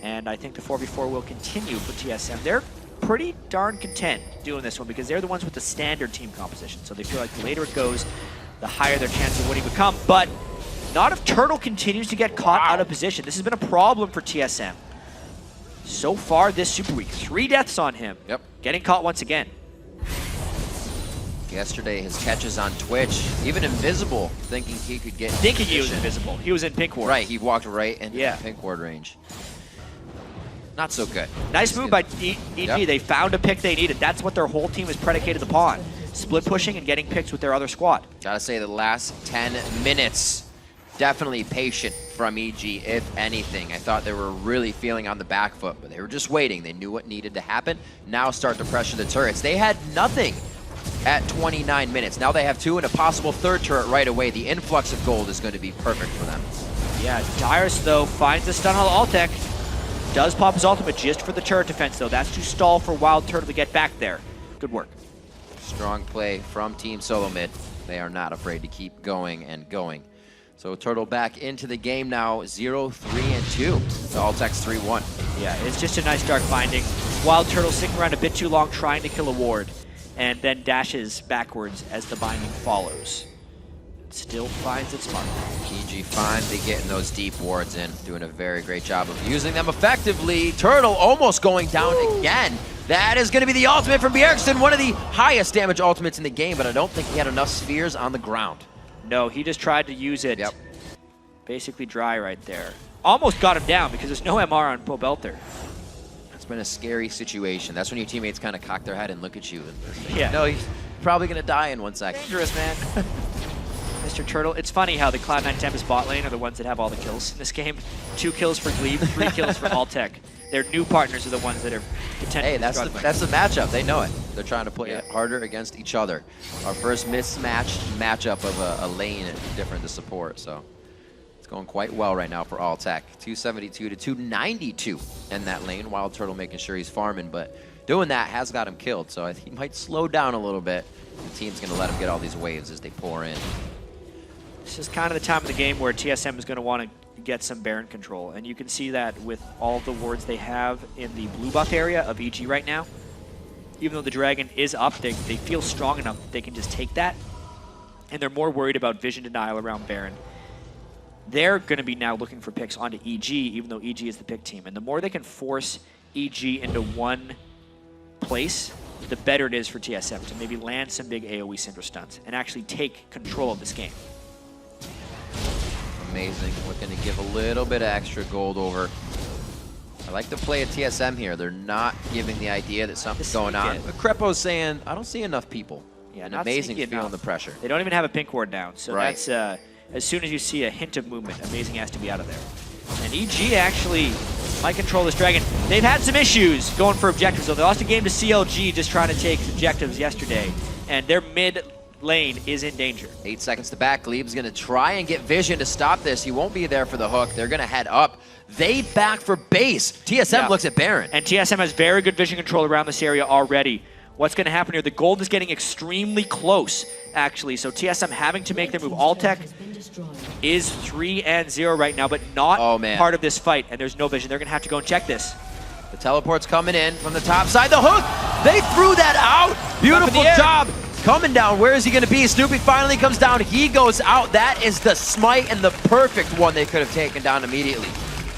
And I think the 4v4 will continue for TSM. They're pretty darn content doing this one because they're the ones with the standard team composition. So they feel like the later it goes, the higher their chance of winning become. But not if Turtle continues to get caught out of position. This has been a problem for TSM. So far this Super Week, 3 deaths on him. Yep. Getting caught once again. Yesterday, his catches on Twitch, even invisible, thinking he could get Thinking he was invisible. He was in pink ward. Right, he walked right into pink ward range. Not so good. Nice move by EG. Yep. They found a pick they needed. That's what their whole team is predicated upon. Split pushing and getting picks with their other squad. Gotta say, the last 10 minutes, definitely patient from EG, if anything. I thought they were really feeling on the back foot, but they were just waiting. They knew what needed to happen. Now start to pressure the turrets. They had nothing at 29 minutes. Now they have 2 and a possible 3rd turret right away. The influx of gold is going to be perfect for them. Yeah, Dyrus, though, finds the stun on Altec. Does pop his ultimate just for the turret defense, though. That's to stall for WildTurtle to get back there. Good work. Strong play from Team Solomid. They are not afraid to keep going and going. So Turtle back into the game now, 0-3-2 to Altec's 3-1. Yeah, it's just a nice dark binding. WildTurtle sticking around a bit too long trying to kill a ward, and then dashes backwards as the binding follows. It still finds its mark. EG finally getting those deep wards in, doing a very great job of using them effectively. Turtle almost going down again. That is going to be the ultimate from Bjergsen, one of the highest damage ultimates in the game, but I don't think he had enough spheres on the ground. No, he just tried to use it. Yep. Basically dry right there. Almost got him down because there's no MR on Pobelter. It's been a scary situation. That's when your teammates kind of cock their head and look at you. And yeah. No, he's probably going to die in 1 second. Dangerous, man. Mr. Turtle. It's funny how the Cloud9 Tempest bot lane are the ones that have all the kills in this game. 2 kills for Gleeb, 3 kills for Altec. Their new partners are the ones that are potentially struggling. That's the matchup. They know it. They're trying to play it harder against each other. Our first mismatched matchup of a lane different to support. So it's going quite well right now for Altec. 272 to 292 in that lane. WildTurtle making sure he's farming, but doing that has got him killed. So I think he might slow down a little bit. The team's going to let him get all these waves as they pour in. This is kind of the time of the game where TSM is going to want to get some Baron control, and you can see that with all the wards they have in the blue buff area of EG right now. Even though the Dragon is up, they feel strong enough that they can just take that, and they're more worried about vision denial around Baron. They're going to be now looking for picks onto EG, even though EG is the pick team, and the more they can force EG into one place, the better it is for TSM to maybe land some big AoE Syndra stuns and actually take control of this game. Amazing. Looking to give a little bit of extra gold over. I like the play at TSM here. They're not giving the idea that something's going on. But Krepo's saying, I don't see enough people. Yeah, and amazing feeling the pressure. They don't even have a pink ward down. So that's, as soon as you see a hint of movement, Amazing has to be out of there. And EG actually might control this Dragon. They've had some issues going for objectives, though. They lost a game to CLG just trying to take objectives yesterday. And their mid lane is in danger. 8 seconds to back. Gleeb's going to try and get vision to stop this. He won't be there for the hook. They're going to head up. They back for base. TSM looks at Baron. And TSM has very good vision control around this area already. What's going to happen here? The gold is getting extremely close, actually. So TSM having to make their move. Altec is 3-0 right now, but not part of this fight. And there's no vision. They're going to have to go and check this. The teleport's coming in from the top side. The hook! They threw that out! Beautiful job! Coming down. Where is he going to be? Snoopeh finally comes down. He goes out. That is the smite and the perfect one they could have taken down immediately.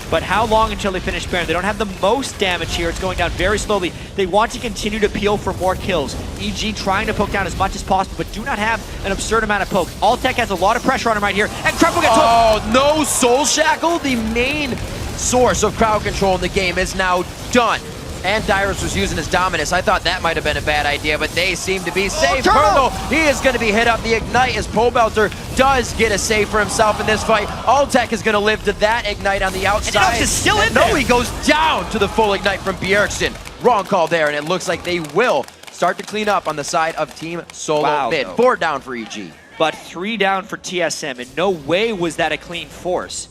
But how long until they finish Baron? They don't have the most damage here. It's going down very slowly. They want to continue to peel for more kills. EG trying to poke down as much as possible, but do not have an absurd amount of poke. Altec has a lot of pressure on him right here, and Krepo gets hooked. Oh, no Soul Shackle. The main source of crowd control in the game is now done. And Dyrus was using his dominance. I thought that might have been a bad idea, but they seem to be safe. Turtle! He is going to be hit up the Ignite as Pobelter does get a save for himself in this fight. Altec is going to live to that Ignite on the outside. And InnoX is still in there. No, he goes down to the full Ignite from Bjergsen. Wrong call there, and it looks like they will start to clean up on the side of Team Solomid. 4 down for EG. But 3 down for TSM, and no way was that a clean force.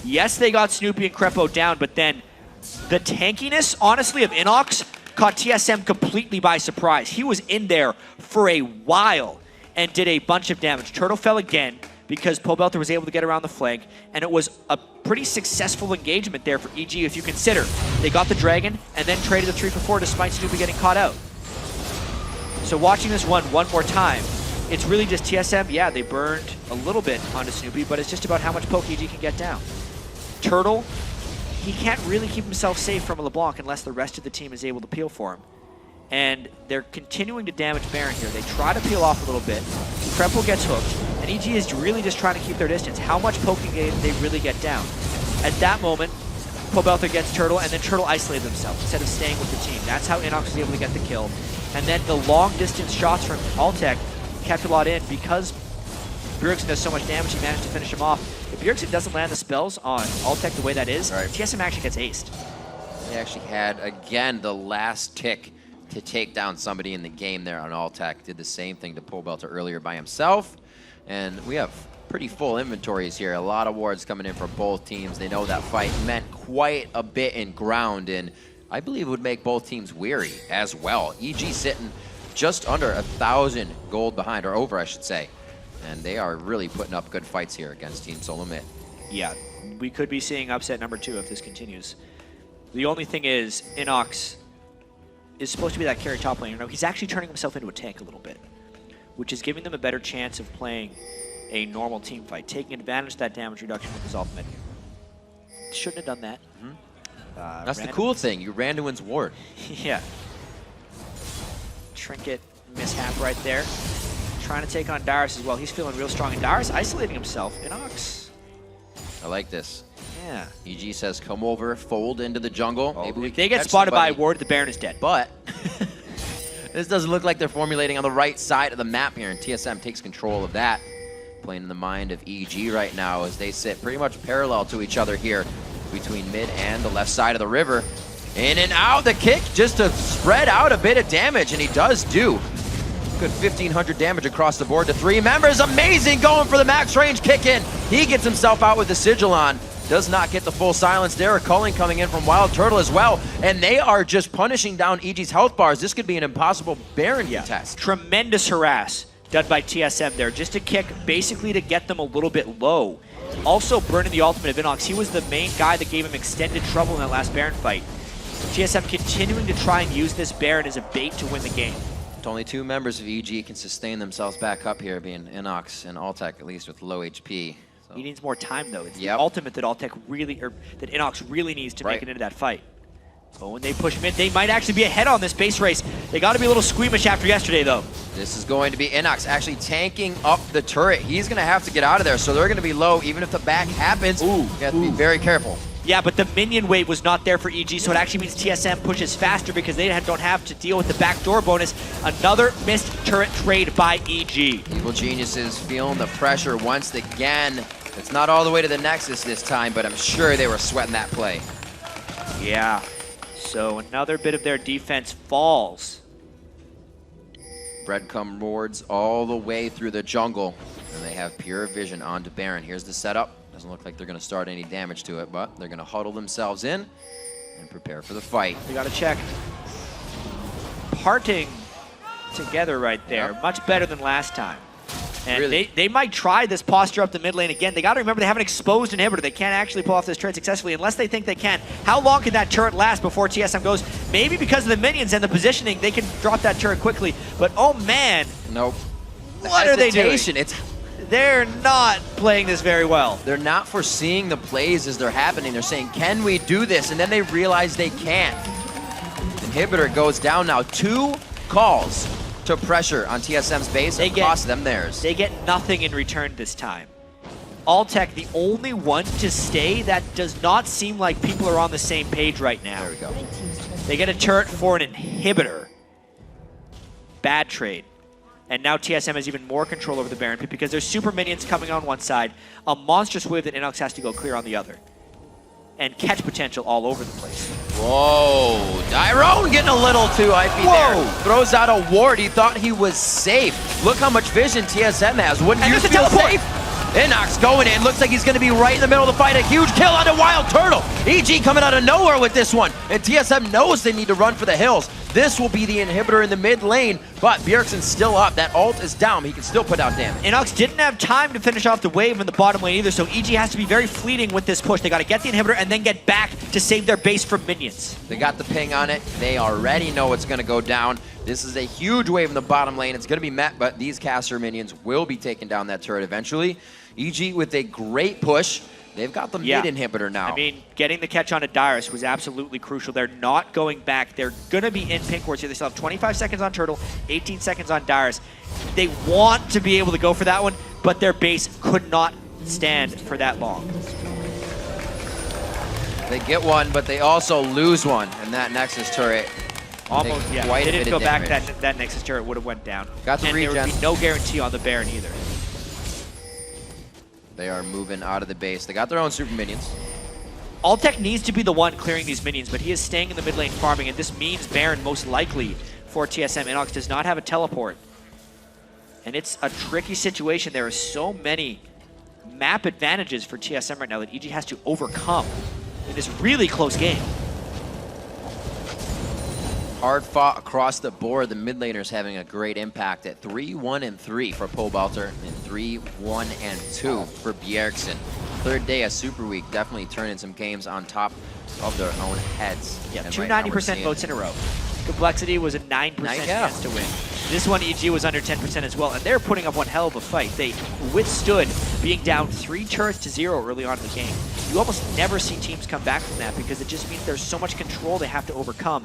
Yes, they got Snoopeh and Krepo down, but then the tankiness, honestly, of InnoX caught TSM completely by surprise. He was in there for a while and did a bunch of damage. Turtle fell again because Pobelter was able to get around the flank, and it was a pretty successful engagement there for EG if you consider. They got the Dragon and then traded the 3 for 4 despite Snoopeh getting caught out. So watching this one more time, it's really just TSM. Yeah, they burned a little bit onto Snoopeh, but it's just about how much poke EG can get down. Turtle, he can't really keep himself safe from a LeBlanc unless the rest of the team is able to peel for him. And they're continuing to damage Baron here. They try to peel off a little bit. Krepo gets hooked, and EG is really just trying to keep their distance. How much poking they really get down? At that moment, Pobelter gets Turtle, and then Turtle isolated themselves instead of staying with the team. That's how InnoX was able to get the kill. And then the long-distance shots from Altec kept a lot in because Bjergsen does so much damage, he managed to finish him off. If Bjergsen doesn't land the spells on Altec the way that is, TSM actually gets aced. They actually had, again, the last tick to take down somebody in the game there on Altec. Did the same thing to Pobelter earlier by himself. And we have pretty full inventories here. A lot of wards coming in for both teams. They know that fight meant quite a bit in ground, and I believe it would make both teams weary as well. EG sitting just under 1,000 gold behind, or over, I should say. And they are really putting up good fights here against Team Solomid. Yeah, we could be seeing upset number 2 if this continues. The only thing is, InnoX is supposed to be that carry top laner. No, he's actually turning himself into a tank a little bit, which is giving them a better chance of playing a normal team fight, taking advantage of that damage reduction with his ultimate. Shouldn't have done that. That's the cool thing. You ran to his ward. Yeah. Trinket mishap right there. Trying to take on Dyrus as well. He's feeling real strong. And Dyrus isolating himself. InnoX. I like this. Yeah. EG says, come over, fold into the jungle. Oh, maybe we they get spotted by a ward, the Baron is dead. But this doesn't look like they're formulating on the right side of the map here, and TSM takes control of that. Playing in the mind of EG right now as they sit pretty much parallel to each other here between mid and the left side of the river. In and out the kick just to spread out a bit of damage, and he does do good 1,500 damage across the board to 3 members. Amazing, going for the max range kick in. He gets himself out with the sigil on. Does not get the full silence there. A culling coming in from WildTurtle as well. And they are just punishing down EG's health bars. This could be an impossible Baron contest. Tremendous harass done by TSM there. Just a kick basically to get them a little bit low. Also burning the ultimate of InnoX. He was the main guy that gave him extended trouble in that last Baron fight. TSM continuing to try and use this Baron as a bait to win the game. Only 2 members of EG can sustain themselves back up here, being InnoX and Altec, at least with low HP. So. He needs more time, though. It's the ultimate that Altec really, or that InnoX really needs to make it into that fight. So when they push mid, they might actually be ahead on this base race. They got to be a little squeamish after yesterday, though. This is going to be InnoX actually tanking up the turret. He's going to have to get out of there, so they're going to be low even if the back happens. You have to be very careful. Yeah, but the minion wave was not there for EG, so it actually means TSM pushes faster because they don't have to deal with the backdoor bonus. Another missed turret trade by EG. Evil Geniuses feeling the pressure once again. It's not all the way to the Nexus this time, but I'm sure they were sweating that play. Yeah, so another bit of their defense falls. Breadcrumb wards all the way through the jungle, and they have pure vision onto Baron. Here's the setup. Doesn't look like they're going to start any damage to it, but they're going to huddle themselves in and prepare for the fight. We got to check. Parting together right there. Much better than last time. And really? they might try this posture up the mid lane again. They got to remember they have an exposed inhibitor. They can't actually pull off this turret successfully unless they think they can. How long can that turret last before TSM goes? Maybe because of the minions and the positioning, they can drop that turret quickly. But oh man. Nope. What are they doing? they're not playing this very well. They're not foreseeing the plays as they're happening. They're saying, can we do this? And then they realize they can't. Inhibitor goes down now. 2 calls to pressure on TSM's base and cost them theirs. They get nothing in return this time. Altec, the only one to stay. That does not seem like people are on the same page right now. There we go. They get a turret for an inhibitor. Bad trade. And now TSM has even more control over the Baron pit because there's super minions coming on one side, a monstrous wave that InnoX has to go clear on the other. And catch potential all over the place. Whoa, Dyrus getting a little too hypey there. Throws out a ward, he thought he was safe. Look how much vision TSM has. Wouldn't you feel safe? InnoX going in, looks like he's gonna be right in the middle of the fight. A huge kill onto WildTurtle. EG coming out of nowhere with this one. And TSM knows they need to run for the hills. This will be the inhibitor in the mid lane, but Bjergsen's still up. That ult is down. He can still put out damage. InnoX didn't have time to finish off the wave in the bottom lane either, so EG has to be very fleeting with this push. They got to get the inhibitor and then get back to save their base from minions. They got the ping on it. They already know it's going to go down. This is a huge wave in the bottom lane. It's going to be met, but these caster minions will be taking down that turret eventually. EG with a great push. They've got the mid inhibitor now. I mean, getting the catch onto Dyrus was absolutely crucial. They're not going back. They're going to be in pink wards here. They still have 25 seconds on Turtle, 18 seconds on Dyrus. They want to be able to go for that one, but their base could not stand for that long. They get one, but they also lose one, and that Nexus turret almost, yeah. They didn't go back. That Nexus turret would have went down. Got the regen. There would be no guarantee on the Baron either. They are moving out of the base. They got their own super minions. Altec needs to be the one clearing these minions, but he is staying in the mid lane farming, and this means Baron most likely for TSM. InnoX does not have a teleport. And it's a tricky situation. There are so many map advantages for TSM right now that EG has to overcome in this really close game. Hard fought across the board. The mid laners having a great impact at 3-1-3 for Pobelter and 3-1-2 for Bjergsen. Third day of Super Week, definitely turning some games on top of their own heads. Yeah, two 90% votes in a row. Complexity was a 9% chance to win. This one, EG was under 10% as well, and they're putting up one hell of a fight. They withstood being down 3 turrets to 0 early on in the game. You almost never see teams come back from that because it just means there's so much control they have to overcome.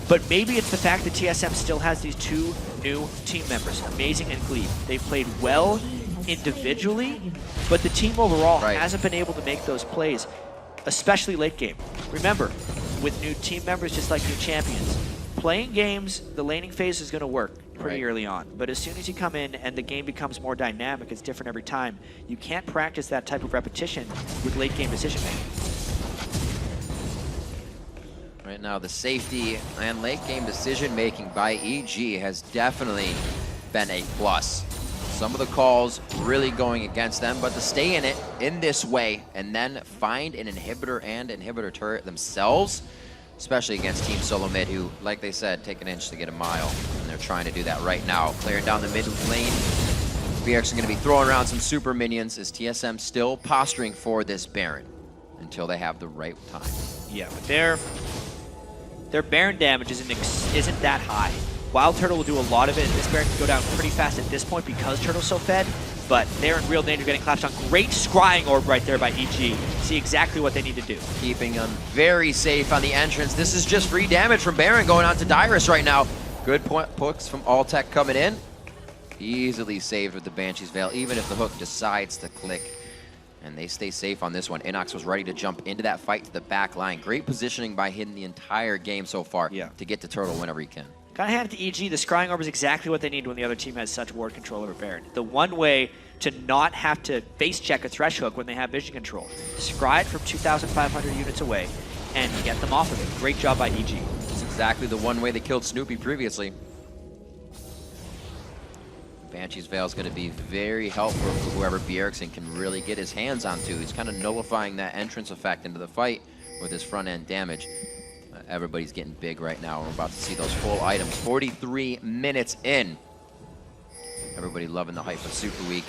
But maybe it's the fact that TSM still has these 2 new team members, Amazing and Gleeb. They've played well individually, but the team overall hasn't been able to make those plays, especially late game. Remember, with new team members, just like new champions, playing games, the laning phase is going to work pretty early on. But as soon as you come in and the game becomes more dynamic, it's different every time, you can't practice that type of repetition with late game decision making. Right now, the safety and late game decision making by EG has definitely been a plus. Some of the calls really going against them, but to stay in it in this way and then find an inhibitor and inhibitor turret themselves, especially against Team Solomid, who, like they said, take an inch to get a mile, and they're trying to do that right now. Clearing down the mid lane. Bjergsen going to be throwing around some super minions as TSM still posturing for this Baron until they have the right time. Yeah, but their Baron damage isn't that high. WildTurtle will do a lot of it, and this Baron can go down pretty fast at this point because Turtle's so fed, but they're in real danger getting collapsed on. Great scrying orb right there by EG. See exactly what they need to do. Keeping them very safe on the entrance. This is just free damage from Baron going on to Dyrus right now. Good pooks from Altec coming in. Easily saved with the Banshee's Veil, even if the hook decides to click. And they stay safe on this one. InnoX was ready to jump into that fight to the back line. Great positioning by him the entire game so far to get to Turtle whenever he can. Gotta hand it to EG. The scrying orb is exactly what they need when the other team has such ward control over Baron. The one way to not have to face check a thresh hook when they have vision control. Scry it from 2,500 units away and get them off of it. Great job by EG. It's exactly the one way they killed Snoopeh previously. Banshee's Veil is going to be very helpful for whoever Bjergsen can really get his hands onto. He's kind of nullifying that entrance effect into the fight with his front-end damage. Everybody's getting big right now. We're about to see those full items. 43 minutes in. Everybody loving the hype of Super Week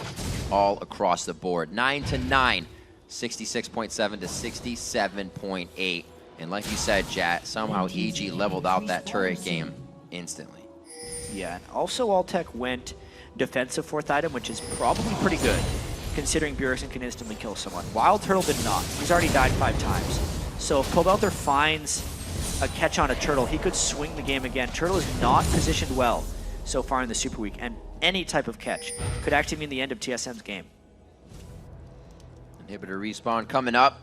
all across the board. 9-9, 66.7 to 67.8. And like you said, Jat, somehow EG leveled out that turret game instantly. Yeah, and also Altec went defensive 4th item, which is probably pretty good, considering Bjergsen can instantly kill someone. WildTurtle did not. He's already died 5 times. So if Pobelter finds a catch on a Turtle, he could swing the game again. Turtle is not positioned well so far in the Super Week, and any type of catch could actually mean the end of TSM's game. Inhibitor respawn coming up.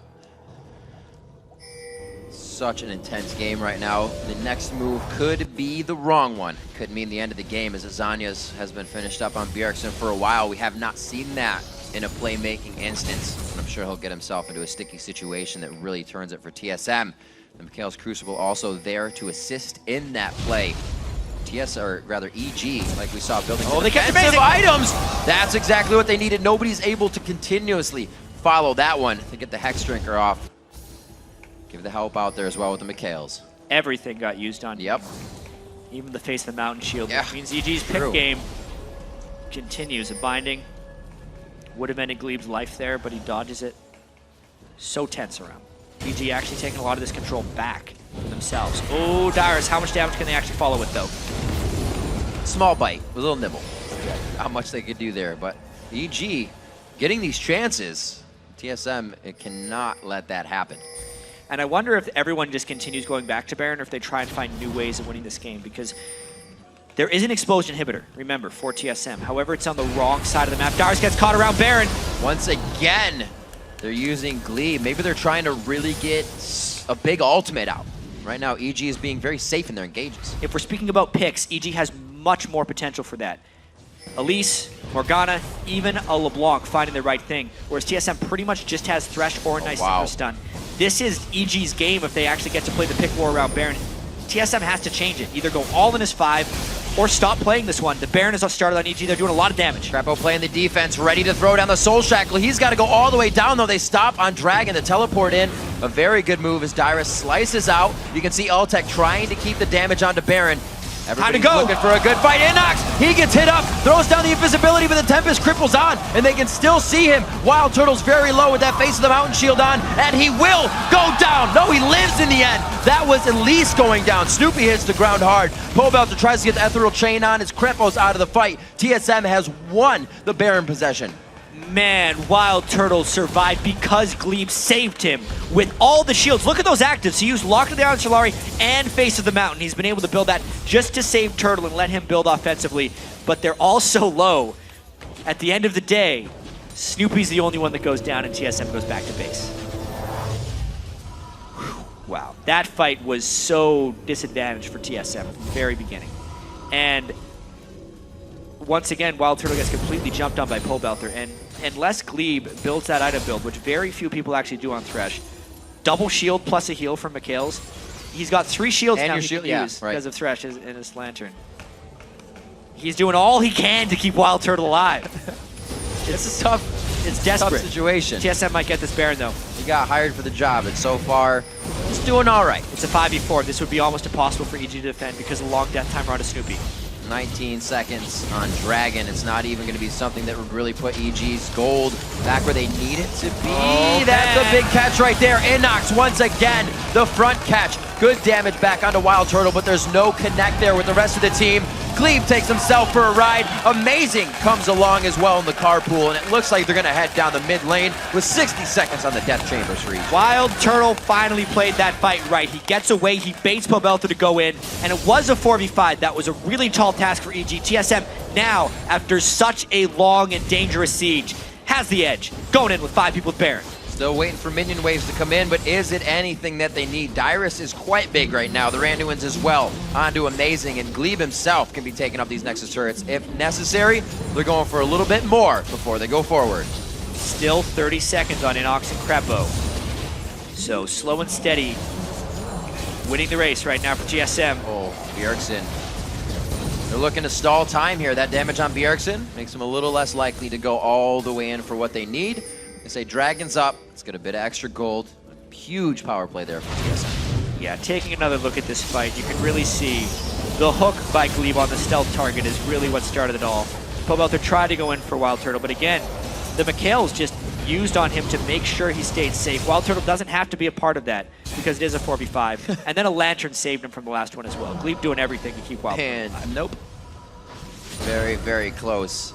Such an intense game right now. The next move could be the wrong one. Could mean the end of the game, as Azania's has been finished up on Bjergsen for a while. We have not seen that in a playmaking instance. And I'm sure he'll get himself into a sticky situation that really turns it for TSM. And Mikhail's Crucible also there to assist in that play. or rather EG, like we saw building they kept defensive items. That's exactly what they needed. Nobody's able to continuously follow that one to get the Hex Drinker off. Give the help out there as well with the Mikhails. Everything got used on. Yep. Even the face of the Mountain Shield, yeah. which means EG's pick game continues. A binding would have ended Gleeb's life there, but he dodges it. So tense around. EG actually taking a lot of this control back for themselves. Oh, Dyrus, how much damage can they actually follow with, though? Small bite, a little nibble. How much they could do there, but EG getting these chances, TSM, it cannot let that happen. And I wonder if everyone just continues going back to Baron or if they try and find new ways of winning this game, because there is an exposed inhibitor, remember, for TSM. However, it's on the wrong side of the map. Dyrus gets caught around Baron. Once again, they're using Gleeb. Maybe they're trying to really get a big ultimate out. Right now, EG is being very safe in their engages. If we're speaking about picks, EG has much more potential for that. Elise, Morgana, even a LeBlanc finding the right thing, whereas TSM pretty much just has Thresh or a nice Super Stun. This is EG's game if they actually get to play the pick war around Baron. TSM has to change it. Either go all in as 5 or stop playing this one. The Baron is started on EG. They're doing a lot of damage. Krepo playing the defense, ready to throw down the Soul Shackle. He's got to go all the way down, though. They stop on Dragon to teleport in. A very good move as Dyrus slices out. You can see Altec trying to keep the damage onto Baron. Everybody's looking for a good fight. InnoX, he gets hit up, throws down the invisibility, but the Tempest cripples on, and they can still see him. WildTurtle's very low with that Face of the Mountain Shield on, and he will go down. No, he lives in the end. That was Elise going down. Snoopeh hits the ground hard. Pobelter tries to get the Ethereal Chain on as Krepo's out of the fight. TSM has won the Baron possession. Man, WildTurtle survived because Gleeb saved him with all the shields. Look at those actives. He used Lock of the Iron Solari and Face of the Mountain. He's been able to build that just to save Turtle and let him build offensively. But they're all so low. At the end of the day, Snoopeh's the only one that goes down and TSM goes back to base. Wow, that fight was so disadvantaged for TSM from the very beginning. And once again, WildTurtle gets completely jumped on by Pobelter, and unless Gleeb builds that item build, which very few people actually do on Thresh, double shield plus a heal from Mikhail's, he's got 3 shields and now he can use because of Thresh in his Lantern. He's doing all he can to keep WildTurtle alive. It's a tough, it's desperate. Tough situation. TSM might get this Baron though. He got hired for the job, and so far, he's doing all right. It's a 5v4. This would be almost impossible for EG to defend because of the long death timer on a Snoopeh. 19 seconds on Dragon. It's not even going to be something that would really put EG's gold back where they need it to be. Oh, that's a big catch right there. InnoX once again, the front catch. Good damage back onto WildTurtle, but there's no connect there with the rest of the team. Gleeb takes himself for a ride. Amazing comes along as well in the carpool, and it looks like they're going to head down the mid lane with 60 seconds on the Death Chambers for EG. WildTurtle finally played that fight right. He gets away, he baits Pobelter to go in, and it was a 4v5. That was a really tall task for EG. TSM now, after such a long and dangerous siege, has the edge, going in with 5 people with Baron. Still waiting for minion waves to come in, but is it anything that they need? Dyrus is quite big right now. The Randuins as well onto Amazing, and Gleeb himself can be taking up these Nexus turrets. If necessary, they're going for a little bit more before they go forward. Still 30 seconds on InnoX and Krepo. So slow and steady, winning the race right now for TSM. Oh, Bjergsen. They're looking to stall time here. That damage on Bjergsen makes them a little less likely to go all the way in for what they need. They say Dragon's up. Let's get a bit of extra gold. A huge power play there for TSM. Yeah, taking another look at this fight, you can really see the hook by Gleeb on the stealth target is really what started it all. Pobelter tried to go in for WildTurtle, but again, the Mikhails just used on him to make sure he stayed safe. WildTurtle doesn't have to be a part of that because it is a 4v5. And then a Lantern saved him from the last one as well. Gleeb doing everything to keep WildTurtle alive. Nope. Very, very close.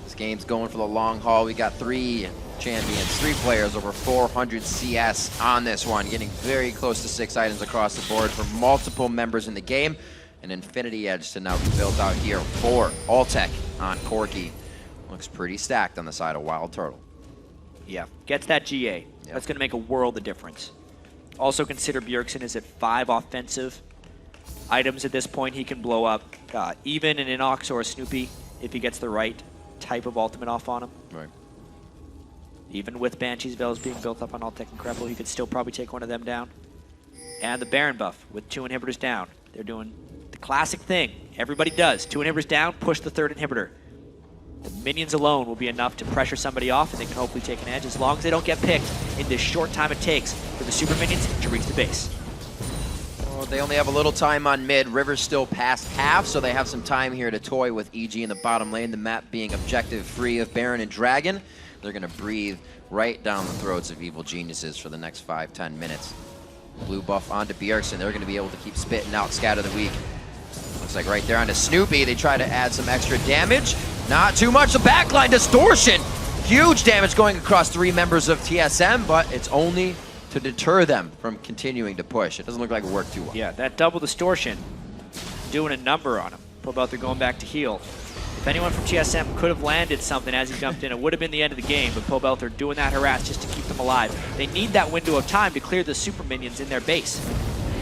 This game's going for the long haul. We got 3 champions, 3 players over 400 CS on this one, getting very close to 6 items across the board for multiple members in the game. An Infinity Edge to now be built out here for Altec on Corki. Looks pretty stacked on the side of WildTurtle. Yeah, gets that GA. Yep. That's going to make a world of difference. Also consider Bjergsen is at 5 offensive items at this point he can blow up. Even an InnoX or a Snoopeh if he gets the right type of ultimate off on him. Right. Even with Banshee's Veils being built up on Altec and Krepo, he could still probably take one of them down. And the Baron buff with 2 inhibitors down. They're doing the classic thing everybody does. 2 inhibitors down, push the 3rd inhibitor. The minions alone will be enough to pressure somebody off, and they can hopefully take an edge as long as they don't get picked in this short time it takes for the super minions to reach the base. Well, they only have a little time on mid. River's still past half, so they have some time here to toy with EG in the bottom lane, the map being objective free of Baron and Dragon. They're going to breathe right down the throats of evil geniuses for the next 5-10 minutes. Blue buff onto Bjergsen. They're going to be able to keep spitting out Scatter the Weak. Looks like right there onto Snoopeh. They try to add some extra damage. Not too much. The backline distortion. Huge damage going across 3 members of TSM, but it's only to deter them from continuing to push. It doesn't look like it worked too well. Yeah, that double distortion doing a number on him. Pobelter going back to heal. If anyone from TSM could have landed something as he jumped in, it would have been the end of the game, but Pobelter doing that harass just to keep them alive. They need that window of time to clear the super minions in their base.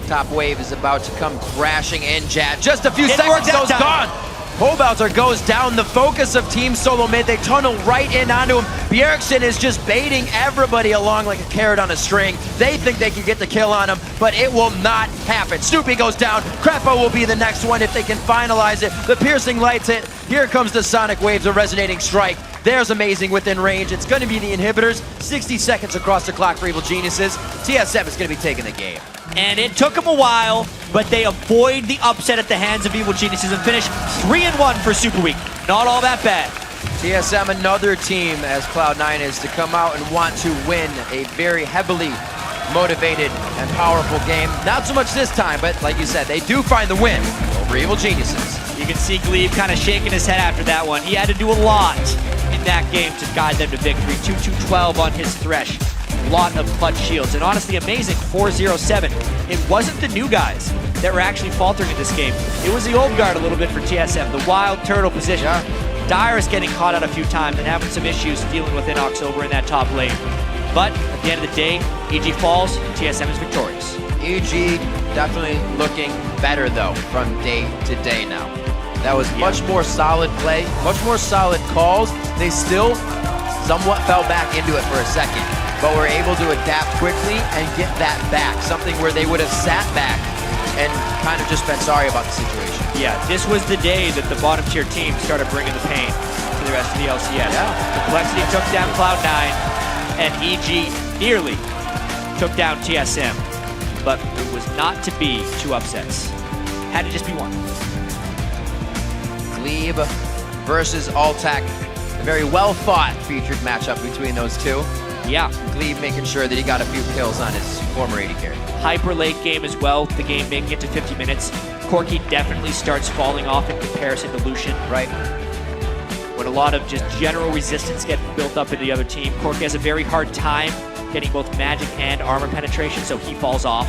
Top wave is about to come crashing in, Jad. Just a few seconds goes gone. Pobelter goes down. The focus of Team Solomid. They tunnel right in onto him. Bjergsen is just baiting everybody along like a carrot on a string. They think they can get the kill on him, but it will not happen. Snoopeh goes down. Krepo will be the next one if they can finalize it. The piercing lights hit. Here comes the sonic waves, a resonating strike. There's amazing within range. It's going to be the inhibitors. 60 seconds across the clock for evil geniuses. TSM is going to be taking the game. And it took them a while, but they avoid the upset at the hands of evil geniuses and finish 3-1 for Super Week. Not all that bad. TSM, another team, as Cloud9 is, to come out and want to win a very heavily motivated and powerful game. Not so much this time, but like you said, they do find the win over evil geniuses. You can see Gleeb kind of shaking his head after that one. He had to do a lot in that game to guide them to victory. 2-2-12 on his Thresh. Lot of clutch shields, and honestly amazing 4-0-7. It wasn't the new guys that were actually faltering in this game. It was the old guard a little bit for TSM, the WildTurtle position. Yeah. Dyrus getting caught out a few times and having some issues dealing with InnoX over in that top lane. But at the end of the day, EG falls, TSM is victorious. EG definitely looking better though from day to day now. That was much more solid play, much more solid calls. They still somewhat fell back into it for a second, but were able to adapt quickly and get that back, something where they would have sat back and kind of just been sorry about the situation. Yeah, this was the day that the bottom tier team started bringing the pain to the rest of the LCS. Yeah. Complexity took down Cloud9, and EG nearly took down TSM, but it was not to be 2 upsets. Had to just be 1. Gleeb versus Altec, a very well fought featured matchup between those two. Yeah. Gleeb making sure that he got a few kills on his former AD carry. Hyper late game as well, the game making it to 50 minutes. Corki definitely starts falling off in comparison to Lucian. Right. When a lot of just general resistance gets built up into the other team, Corki has a very hard time getting both magic and armor penetration, so he falls off.